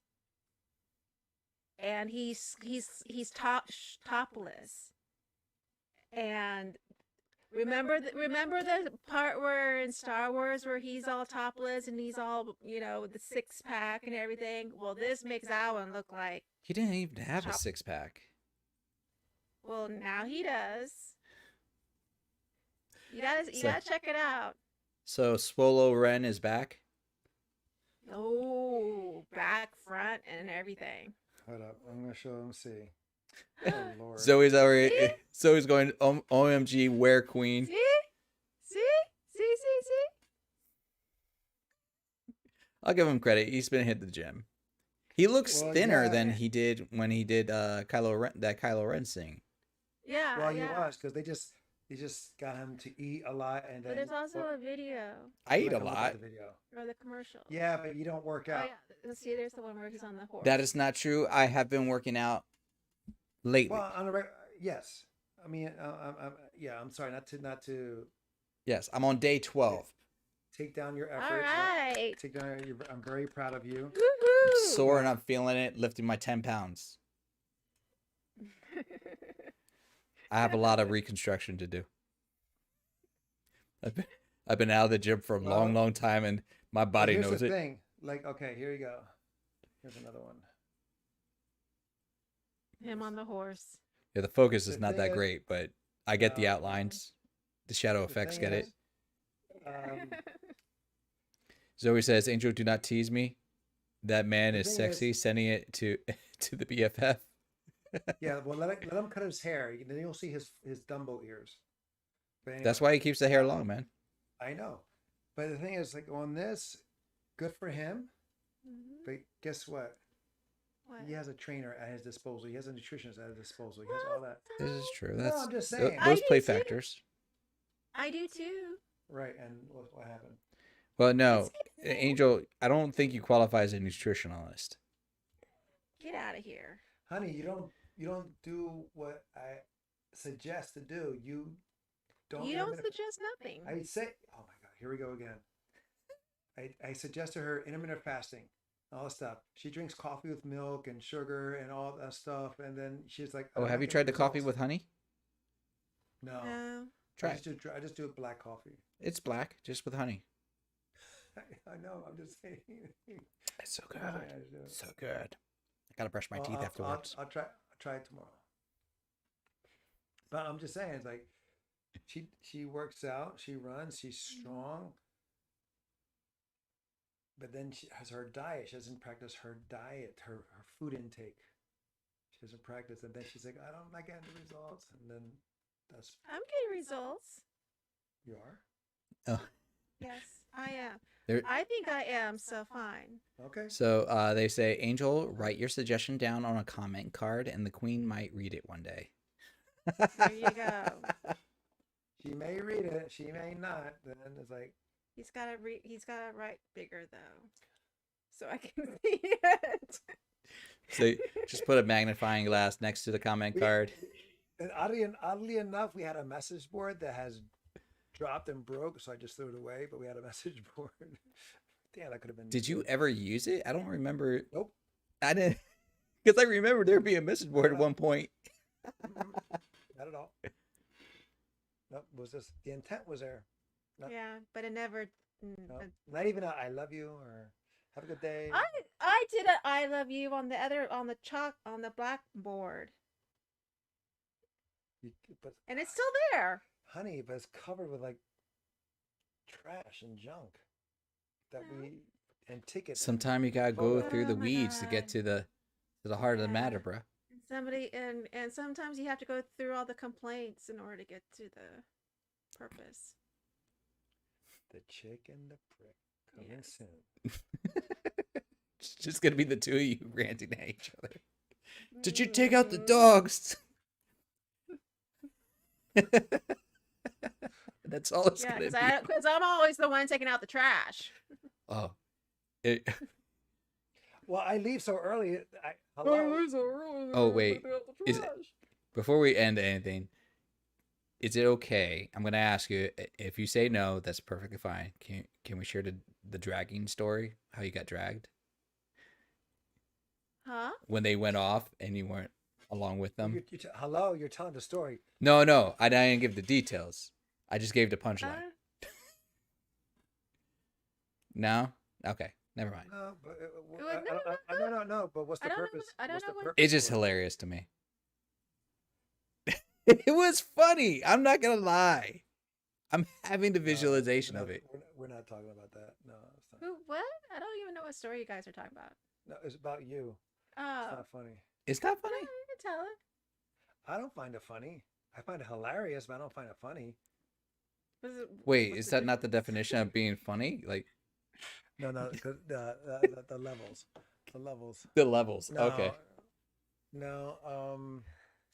and he's topless. And remember the part where in Star Wars where he's all topless and he's all with the 6-pack and everything. Well, this makes that one look like. He didn't even have a Top- 6-pack. Well, now he does. You So- gotta check it out. So Swolo Ren is back. Oh, back, front, and everything. Hold up, I'm gonna show them. See. Oh Lord. Zoe's already. Zoe's going. OMG, where queen? See? See? I'll give him credit. He's been hit the gym. He looks Well, thinner yeah. than he did when he did Kylo Ren sing. Yeah. Well, yeah. he was because they just got him to eat a lot, and then. But there's also a video I eat I'm a gonna look at lot. the video. or the commercial. Yeah, but you don't work Oh out. yeah. See, there's the one where he's on the horse. That is not true. I have been working out lately. Well, yes. I mean, yeah. I'm sorry, not to Yes, I'm on day 12. take down your All efforts. right. Take down. I'm very proud of you. Woohoo! Sore and I'm feeling it, lifting my 10 pounds. I have a lot of reconstruction to do. I've been out of the gym for a long, Well, long time, and my But body here's knows the it. thing. Like, okay, here you go. Here's another one. Him on the horse. Yeah, the focus is The not thing that is- great, but I get the Um, outlines. The shadow The effects, thing get it? is, Um, Zoe says, "Angel, do not tease me. That man The is thing sexy." is- Sending it to to the BFF. yeah, well, let him cut his hair. Then you'll see his Dumbo ears. But That's anyway, why he keeps the hair long, man. I know. But the thing is, like on this, good for him. Mhm. But guess what? What? He has a trainer at his disposal. He has a nutritionist at his disposal. He has all that. This is true. No, That's I'm just tho- saying. I those do play too. factors. I do too. Right, and what happened? Well, no, It's okay. Angel, I don't think you qualify as a nutritionalist. Get out of here. Honey, you don't do what I suggest to do. You don't. You don't intermittent- suggest nothing. I say, oh my God, here we go again. I suggest to her intermittent fasting, all that stuff. She drinks coffee with milk and sugar and all that stuff, and then she's like, Oh, "I'm have not you getting tried the coffee results." with honey? No, No. Try I it. I just do black coffee. It's black, just with honey. I know. I'm just saying. It's so I good. just do it. So good. I gotta brush my Well, teeth I'll- afterwards. I'll try it tomorrow. But I'm just saying, it's like She works out, she runs, she's Mhm. strong, but then she has her diet. She doesn't practice her diet, her food intake. She doesn't practice, and then she's like, I don't like getting the results, and then that's I'm getting results. you are Oh, Yes, I am. there. I think I am, so fine. okay. So they say, Angel, write your suggestion down on a comment card, and the Queen might read it one day. There you go. She may read it, she may not. Then it's like, He's gotta write bigger though, so I can see it. So just put a magnifying glass next to the comment we, card. and oddly enough, we had a message board that has dropped and broke, so I just threw it away. But we had a message board. Damn, that could have been Did you good. ever use it? I don't remember. Nope. I didn't, because I remember there being a message Not board at at all. one point. Mm-mm. Not at all. Nope. Was this the intent was there? Not Yeah, but it never. no. Not even a I love you or have a good day. I I did a I love you on the other on the chalk on the blackboard, You, but and it's still there. honey, but it's covered with like trash and junk that No. we and tickets and Sometime you gotta go photos. through Oh the my weeds to get god. to the heart of the Yeah. matter, bro. And somebody and sometimes you have to go through all the complaints in order to get to the purpose. The chick and the prick coming Yes. soon. It's just gonna be the two of you ranting at each other. Did you take out the Mhm. dogs? That's all it's Yeah, gonna be. because I'm always the one taking out the trash. Oh, it, Well, I leave so early. Hello. oh wait. Is before we end anything, is it okay? I'm gonna ask you. If you say no, that's perfectly fine. Can we share the dragging story? How you got dragged Huh? when they went off and you weren't along with them? Hello. You're telling the story. No, no, I didn't give the details. I just gave the punchline. Uh, No, okay, never mind. No, but no, no, no, no. But what's I the don't know. purpose? I don't What's know the what. purpose It's just for it? hilarious to me. It was funny. I'm not gonna lie. I'm having the No, visualization of it. we're not talking about that. No, it's not. Who? What? I don't even know what story you guys are talking about. No, it's about you. It's Oh, not funny. It's not no, funny. you can tell it. I don't find it funny. I find it hilarious, but I don't find it funny. Wait, What's is the that not the difference? definition of being funny? Like No, no, because the levels, the levels. the levels. No, Okay. no.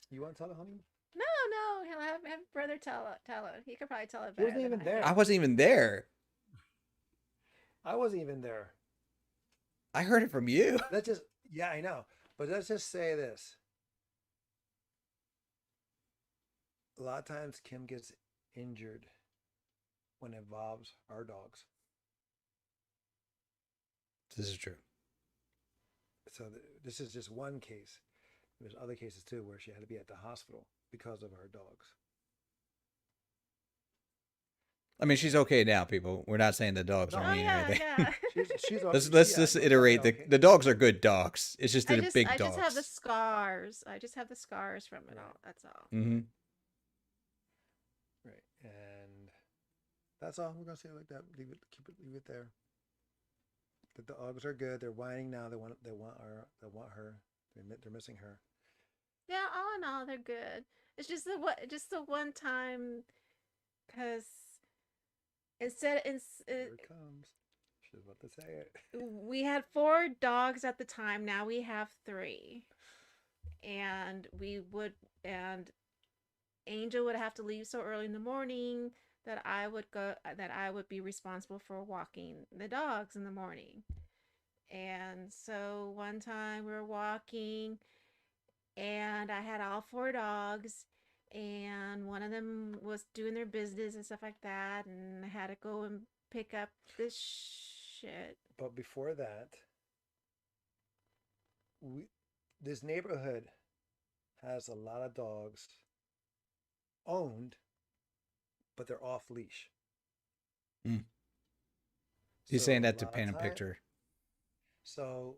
You want to tell it, honey? No, no. He'll have brother tell it. He could probably tell it He better wasn't than even I I there. can. wasn't even there. I wasn't even there. I heard it from you. Let's just, yeah, I know. But let's just say this. A lot of times Kim gets injured when it involves our dogs. This is true. So this is just one case. There's other cases too where she had to be at the hospital because of our dogs. I mean, she's okay now, people. We're not saying the dogs are No, Oh mean or yeah, anything. yeah. Let's yeah, just no, they're iterate okay. the dogs are good dogs. It's just they're big I just have the dogs. scars. I just have the scars from it Right, all. That's all. Mm-hmm. right, and that's all we're gonna say like that. Leave it there. The dogs are good. They're whining now. They want her. They're missing her. Yeah, all in all, they're good. It's just the one time, cause instead, Here it comes. She's about to say it. we had four dogs at the time. Now we have three, and and Angel would have to leave so early in the morning that I would be responsible for walking the dogs in the morning. And so one time we were walking and I had all four dogs and one of them was doing their business and stuff like that and I had to go and pick up this shit. But before that, we this neighborhood has a lot of dogs owned, but they're off leash. Mm. He's So saying a that to lot of paint a time, picture. so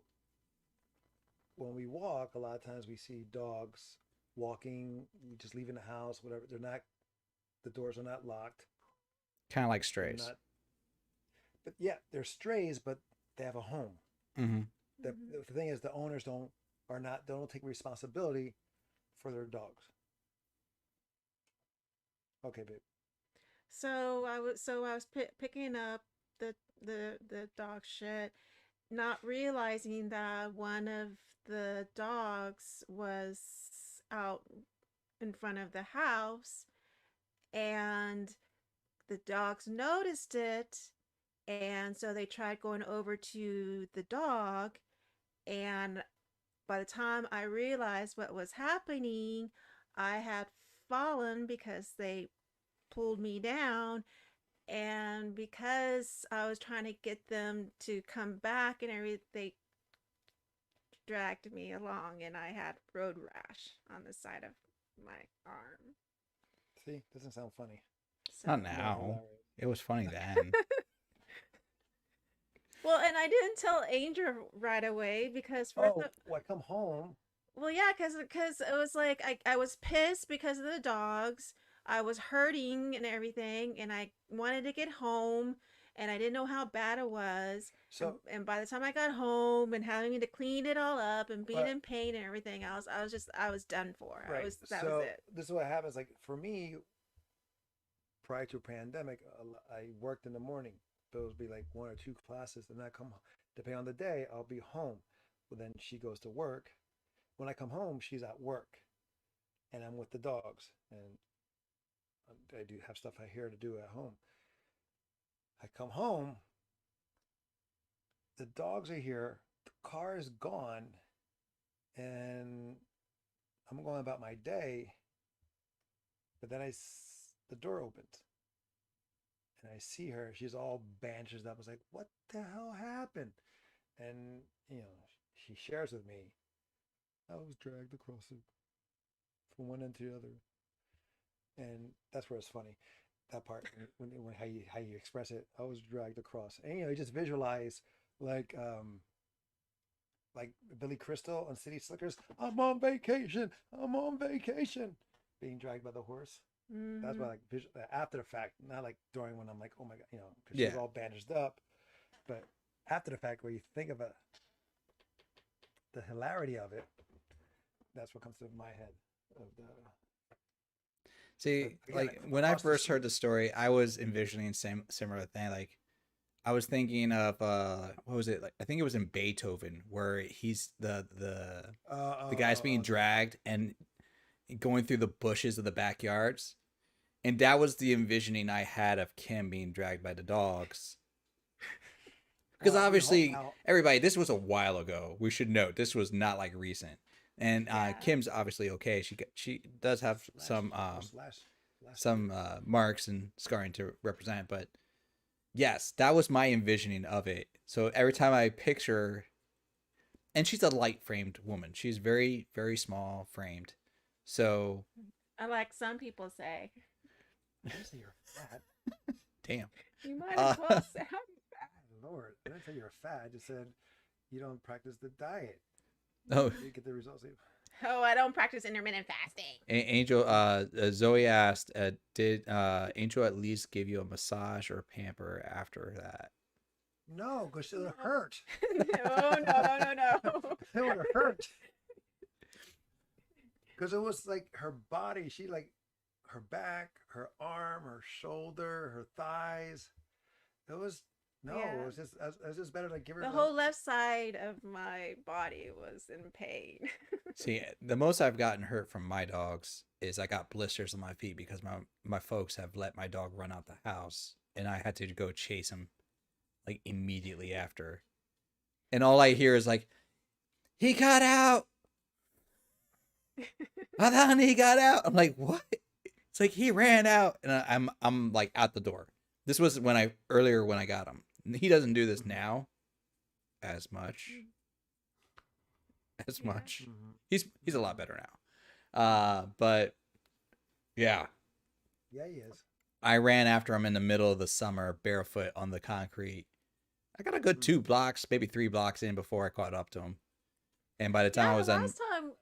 when we walk, a lot of times we see dogs walking, just leaving the house, whatever. They're not the doors are not locked. Kind of like They're strays. not, but yeah, they're strays, but they have a home. Mm-hmm. The thing is, the owners don't take responsibility for their dogs. Okay, babe. So I was picking up the dog shit, not realizing that one of the dogs was out in front of the house, and the dogs noticed it, and so they tried going over to the dog, and by the time I realized what was happening, I had fallen because they pulled me down, and because I was trying to get them to come back and everything, they dragged me along, and I had road rash on the side of my arm. See, doesn't sound funny. So, Not More now. hilarious. It was funny then. well, and I didn't tell Angel right away because first, Oh, well, I come home. well, yeah, because it was like I was pissed because of the dogs. I was hurting and everything, and I wanted to get home, and I didn't know how bad it was. So, And by the time I got home and having to clean it all up and being but in pain and everything else, I was done for. right. That was So it. this is what happens. Like for me, prior to pandemic, I worked in the morning. Those would be like one or two classes, and I come, depending on the day, I'll be home. Well, then she goes to work. When I come home, she's at work, and I'm with the dogs, and I do have stuff I here to do at home. I come home, the dogs are here, the car is gone, and I'm going about my day. But then the door opens, and I see her. She's all bandaged up. I was like, "What the hell happened?" And she shares with me, "I was dragged across it from one end to the other," and that's where it's funny. That part when how you express it. I was dragged across, and you just visualize like like Billy Crystal on City Slickers. I'm on vacation. I'm on vacation. Being dragged by the horse. That's why Hmm. like after the fact, not like during when I'm like, oh my god, because she was Yeah. all bandaged up. But after the fact, where you think of the hilarity of it, that's what comes to my head. Of the, but See, again, like when I across the first heard street. the story, I was envisioning same similar thing. Like I was thinking of what was it? Like I think it was in Beethoven where he's the guy's being Okay. dragged and going through the bushes of the backyards. And that was the envisioning I had of Kim being dragged by the dogs. Because Well, we hope obviously, now. everybody, this was a while ago. We should note this was not like recent. And Yeah. Kim's obviously okay. She does have Slash. Oh, slash some through. marks and scarring to represent, but yes, that was my envisioning of it. So every time I picture, and she's a light framed woman. She's very small framed. So I like some people say. I didn't say you're fat. damn. You might as Uh, well say I'm fat. Lord, I didn't say you're fat. I just said you don't practice the diet. oh, You get the results. Oh, I don't practice intermittent fasting. Angel. Zoe asked, did Angel at least give you a massage or pamper after that? No, because it would No. hurt. No. It would have hurt. Because it was like her body, she like her back, her arm, her shoulder, her thighs. It was no, Yeah. it was just better to give her The the whole left side of my body was in pain. See, the most I've gotten hurt from my dogs is I got blisters on my feet because my folks have let my dog run out the house, and I had to go chase him like immediately after. And all I hear is like, "He got out! I thought he got out." I'm like, "What?" It's like he ran out, and I'm like out the door. This was when I got him. He doesn't do this Mhm. now as much as Yeah. much. Mhm. He's a lot Mhm. better now. But yeah, Yeah, he is. I ran after him in the middle of the summer barefoot on the concrete. I got a good Mhm. 2 blocks, maybe 3 blocks in before I caught up to him. And by the time Yeah, I was done,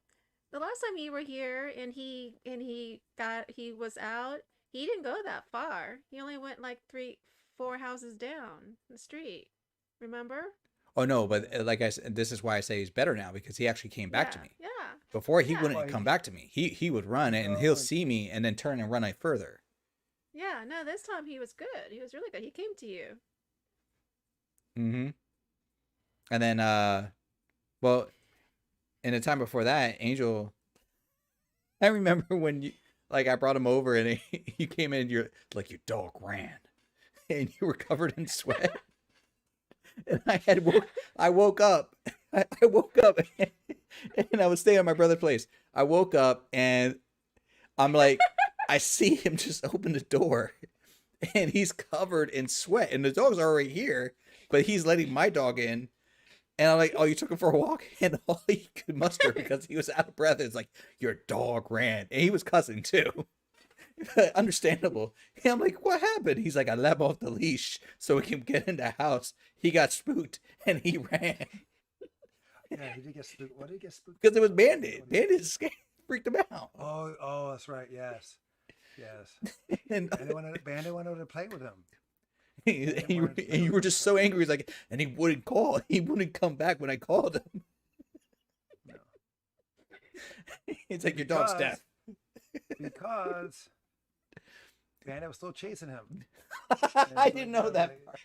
the last time you were here and he was out, He didn't go that far. He only went like 4 houses down the street. Remember? Oh no, but Yeah. like I said, this is why I say he's better now because he actually came back to Yeah, me. yeah, Before he yeah, wouldn't Well, come back to me. He would run and he'll oh, see me and then turn and run further. yeah. No, this time he was good. He was really good. He came to you. Mm-hmm. And then well, in the time before that, Angel, I remember when you like I brought him over and you came in and you're like your dog ran and you were covered in sweat. And I woke up. I woke up and I was staying at my brother's place. I woke up and I'm like, I see him just open the door and he's covered in sweat. And the dog's already here, but he's letting my dog in. And I'm like, oh, you took him for a walk? And all he could muster because he was out of breath is like, your dog ran. And he was cussing too. Understandable. And I'm like, what happened? He's like, I let him off the leash so we can get in the house. He got spooked and he ran yeah, he did get spooked. What did he get spooked? because it was about? Bandit. What did Bandit scared, freaked him out. oh, that's right. Yes, yes. And, Bandit wanted to play with him. and, Bandit you, wanted to play and you with were him. just so angry. He's like, and he wouldn't call. He wouldn't come back when I called him. No. It's like your dog's Because deaf. because Bandit was still chasing him. I didn't know that part.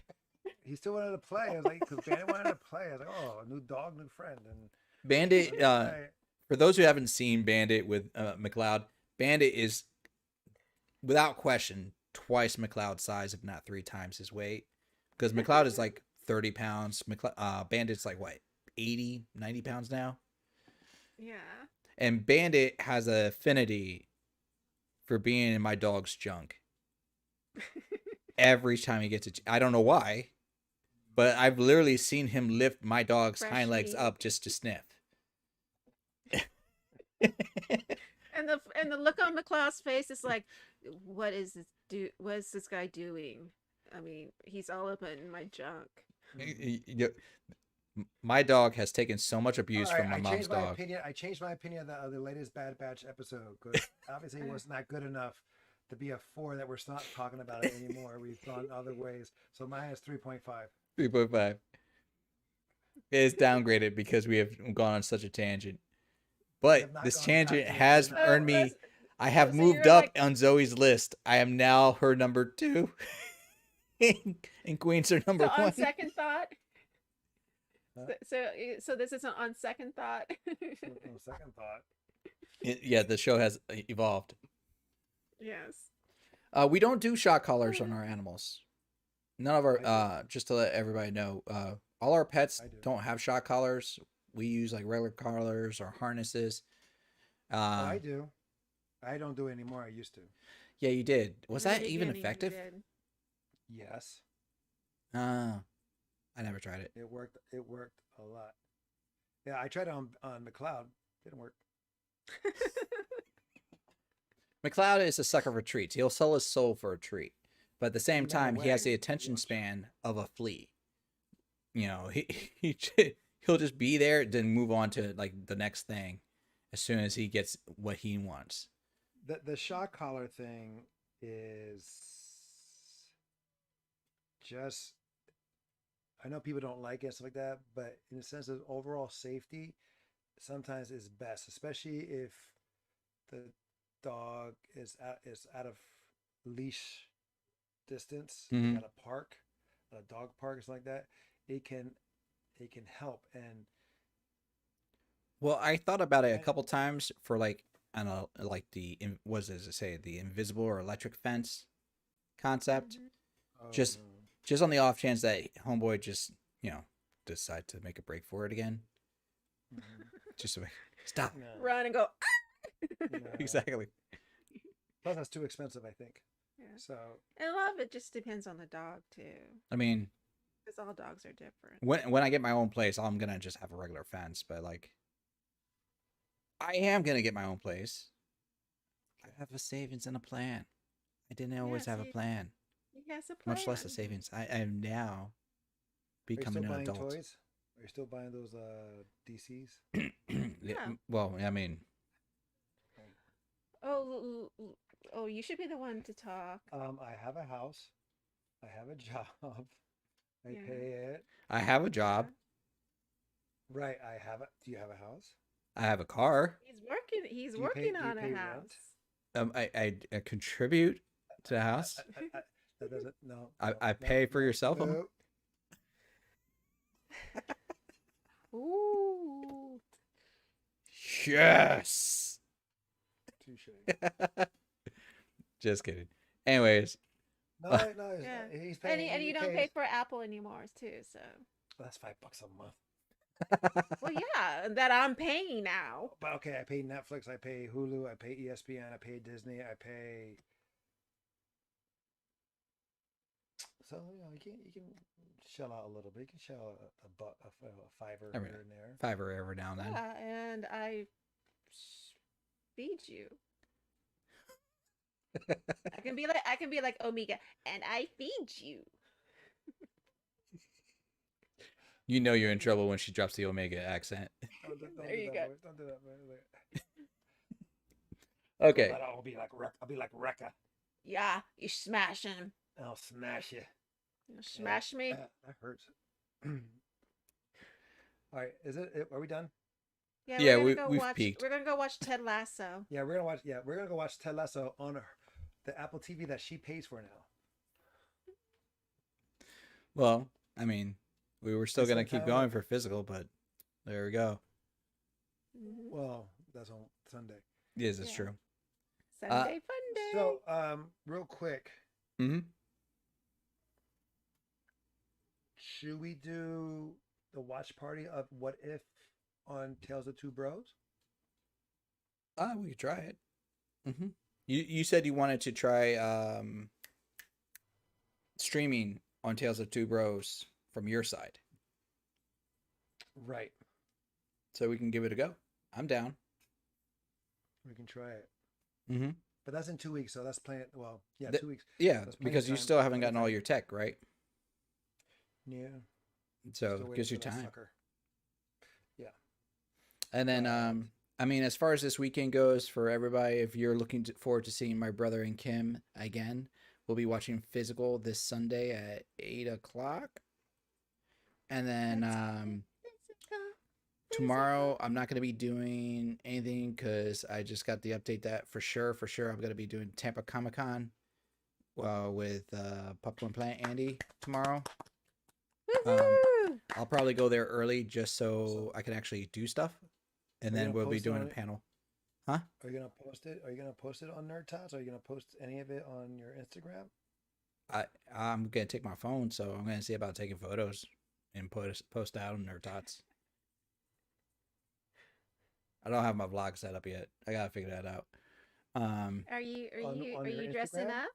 He still wanted to play. I was like, because Bandit wanted to play. I was like, oh, a new dog, new friend, and Bandit. wanted to play. For those who haven't seen Bandit with McLeod, Bandit is without question twice McLeod's size, if not 3 times his weight. Because McLeod is like 30 pounds. Bandit's like what, 80, 90 pounds now? Yeah. And Bandit has an affinity for being in my dog's junk. Every time he gets it, I don't know why, but I've literally seen him lift my dog's Fresh hind legs meat. up just to sniff. And the look on McLeod's face is like, what is this guy doing? I mean, he's all up in my junk. My dog has taken so much All abuse right, from my I mom's changed my dog. opinion. I changed my opinion of the latest Bad Batch episode because obviously it was not good enough to be a 4 that we're not talking about it anymore. We've gone other ways. So mine is 3.5. 3.5. It's downgraded because we have gone on such a tangent. We But have not this gone tangent absolutely has enough. earned me. listen, I have so moved you're up like, on Zoe's list. I am now her number 2. And Queen's her number so on 1. second thought. Huh? So this isn't on second thought. On second thought, Yeah, the show has evolved. Yes. We don't do shock collars on our animals. None of our I do. just to let everybody know, all our pets I do. don't have shock collars. We use like regular collars or harnesses. Oh, I Uh, do. I don't do it anymore. I used to. yeah, you did. Was In the that even beginning, you effective? did. Yes, I never tried it. it worked. It worked a lot. Yeah, I tried it on McLeod. Didn't work. McLeod is a sucker for treats. He'll sell his soul for a treat, but at the He same never time, he has went the attention much. span of a flea. You know, he'll just be there, then move on to like the next thing as soon as he gets what he wants. The shock collar thing is just. I know people don't like it and stuff like that, but in the sense of overall safety, sometimes is best, especially if the dog is out of leash distance, like Hmm. at a park, at a dog park or something like that. It can it can help and Well, I thought about it a and couple times for like I don't know, like what does it say, the invisible or electric fence concept. Mhm. oh Just no. just on the off chance that homeboy just decide to make a break for it again. Mhm. Just to stop. No, Run and go. no. Exactly. Plus, that's too expensive, I think. Yeah. So And a lot of it just depends on the dog too, I mean, because all dogs are different. when I get my own place, I'm gonna just have a regular fence. But like, I am gonna get my own place. I have a savings and a plan. I didn't always Yeah, have a see, plan, he has a plan. much less a savings. I am now are you still becoming an buying adult. toys? Are you still buying those DCs? Yeah, Yeah. well, I mean, Oh, oh, you should be the one to talk. I have a house. I have a job. I Yeah, pay it. I have a yeah. job. Right. I have a. Do you have a house? I have a car. He's working. He's Do you pay? working Do you on a pay rent? house. I contribute to the house. That doesn't. No. I, No. I No. pay for your No. cell phone. No. Ooh. Yes. Touche. Just kidding. Anyways, No. No. Yeah. He's And paying. and He you don't pays. pay for Apple anymore too, so That's $5 a month. well yeah, that I'm paying now. But okay, I pay Netflix. I pay Hulu. I pay ESPN. I pay Disney. I pay. So you can shell out a little bit. You can shell out a fiver I mean, here and there. Fiverr every now and then. Yeah, and I feed you. I can be like Omega, and I feed you. You know you're in trouble when she drops the Omega accent. Don't There do you that go. voice. Don't do that voice. Okay. I'll be like I'll be like Rekka. Yeah, you smash him. I'll smash you. You smash me. That hurts. All right, is it? Are we done? Yeah, Yeah, we've peaked. We're gonna go watch Ted Lasso. Yeah, we're gonna watch. Yeah, we're gonna go watch Ted Lasso on the Apple TV that she pays for now. Well, I mean, we were still It's gonna like keep kinda going like, for physical, but there we go. Hmm. well, that's on Sunday. Yes, it's Yeah. true. Sunday fun day. So, real quick, Mm-hmm. should we do the watch party of What If on Tales of Two Bros? We could try it. Mm-hmm. You said you wanted to try streaming on Tales of Two Bros from your side, Right. so we can give it a go. I'm down. We can try it. Mm-hmm. But that's in 2 weeks, so that's plenty. Well, yeah, Th- 2 weeks. Yeah, That's plenty of because you time. still haven't Plenty of gotten all time. your tech right, Yeah. so Still it waiting gives you for that time. sucker. Yeah. And then, I mean, as far as this weekend goes, for everybody, if you're looking forward to seeing my brother and Kim again, we'll be watching Physical this Sunday at 8 o'clock. And then tomorrow, I'm not going to be doing anything because I just got the update that for sure, I'm going to be doing Tampa Comic Con with Popcorn Plant Andy tomorrow. Woohoo! I'll probably go there early just so I can actually do stuff. And Are you then gonna we'll be post it doing a on it? panel. Huh? Are you gonna post it? Are you gonna post it on NerdTots? Are you gonna post any of it on your Instagram? I'm gonna take my phone, so I'm gonna see about taking photos and post out on NerdTots. I don't have my vlog set up yet. I gotta figure that out. Are you are On you are your you dressing Instagram? up?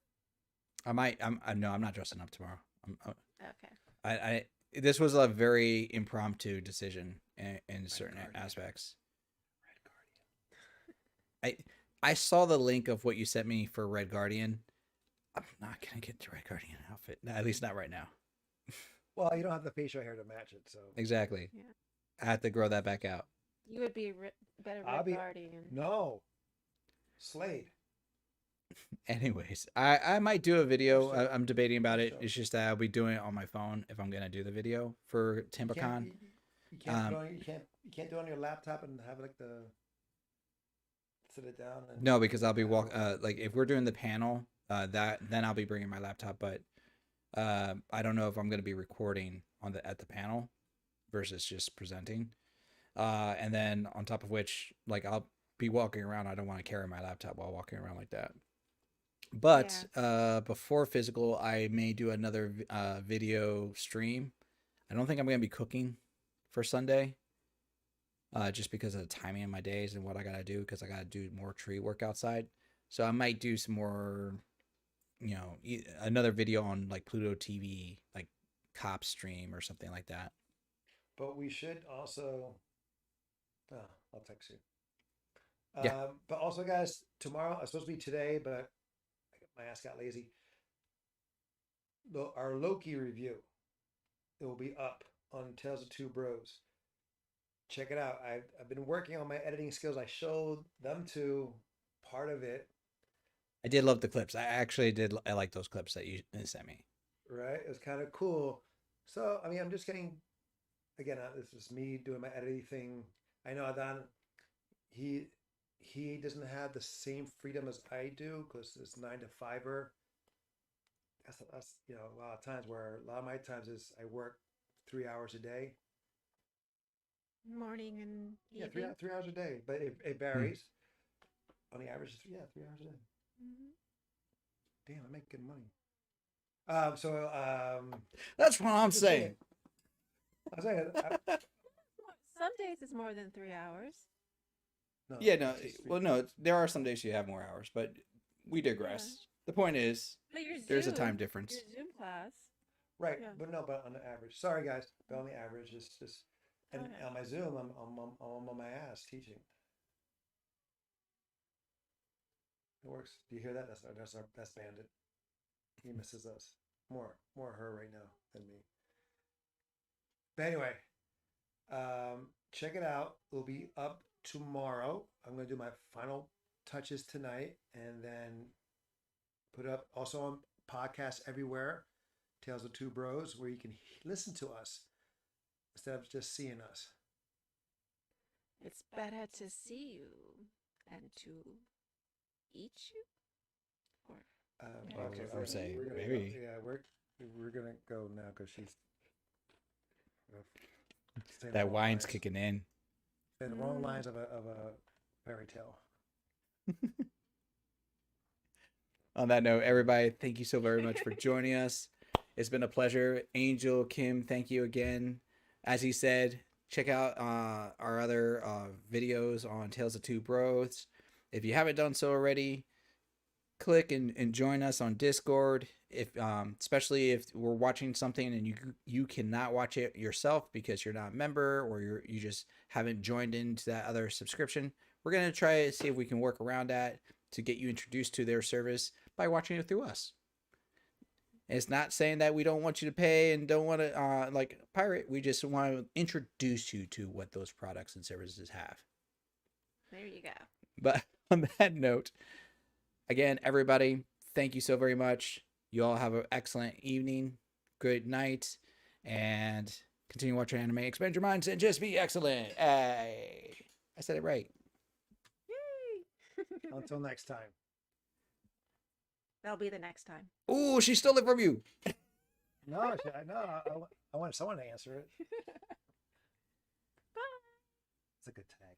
I might. No, I'm not dressing up tomorrow. Okay. I this was a very impromptu decision in certain Guardian. aspects. Red Guardian. I saw the link of what you sent me for Red Guardian. I'm not gonna get the Red Guardian outfit. At least not right now. Well, you don't have the facial hair to match it, so Exactly. Yeah. I have to grow that back out. You would be a better I'll Red be Guardian. no Slade. Anyways, I might do a video. For sure. I'm debating about For it. sure. It's just that I'll be doing it on my phone if I'm gonna do the video for You can't, TampaCon. you can't put on, you can't do it on your laptop and have like the sit it down. And No, because I'll be panel. like if we're doing the panel, then I'll be bringing my laptop. But I don't know if I'm gonna be recording at the panel versus just presenting. And then on top of which, like I'll be walking around. I don't want to carry my laptop while walking around like that. But before Physical, I may do another video stream. I don't think I'm gonna be cooking for Sunday. Just because of the timing of my days and what I gotta do, because I gotta do more tree work outside. So I might do some more, another video on like Pluto TV, like cop stream or something like that. But we should also. Oh, I'll text you. Yeah. But also, guys, tomorrow it's supposed to be today, but my ass got lazy. Our Loki review. It will be up on Tales of Two Bros. Check it out. I've been working on my editing skills. I showed them to part of it, I did love the clips. I actually did. I like those clips that you sent me. right? It was kind of cool. So, I mean, I'm just getting, again, this is me doing my editing thing. I know Adan, he he doesn't have the same freedom as I do because it's 9 to 5er. That's a lot of times where a lot of my times is I work 3 hours a day. Morning and Yeah, evening. 3 hours a day, but it Hmm. varies. On the average, yeah, 3 hours a day. Mm-hmm. Damn, I make good money. That's what I'm I'm just saying. saying. I'm saying, Some days it's more than 3 hours. no, Yeah, no. it's just Well, no. There are some days you have more hours, but we Yeah. digress. The point is, But your there's a time Zoom, difference. your Zoom class. right, Yeah. but on the average. Sorry, guys, but on the average, it's just, and Okay. on my Zoom, I'm on my ass teaching. It works. Do you hear that? That's Bandit. He misses us more her right now than me. But anyway, check it out. It'll be up tomorrow. I'm gonna do my final touches tonight, and then put up also on podcasts everywhere. Tales of Two Bros, where you can listen to us instead of just seeing us. It's better to see you than to eat you. Or better Okay, to I would see say you. we're gonna go. maybe Yeah, we're gonna go now because she's saying the that wrong wine's lines. kicking in. Saying the wrong lines of a fairy tale. On that note, everybody, thank you so very much for joining us. It's been a pleasure. Angel, Kim, thank you again. As he said, check out our other videos on Tales of Two Bros. If you haven't done so already, click and join us on Discord. If especially if we're watching something and you cannot watch it yourself because you're not a member or you just haven't joined into that other subscription, we're gonna try to see if we can work around that to get you introduced to their service by watching it through us. It's not saying that we don't want you to pay and don't want to like pirate. We just want to introduce you to what those products and services have. There you go. But on that note, again, everybody, thank you so very much. You all have an excellent evening, good night, and continue watching anime. Expand your minds and just be excellent. Hey, I said it right. Yay! Until next time. That'll be the next time. Ooh, she stole it from you. No, I want someone to answer it. Bye. It's a good tag.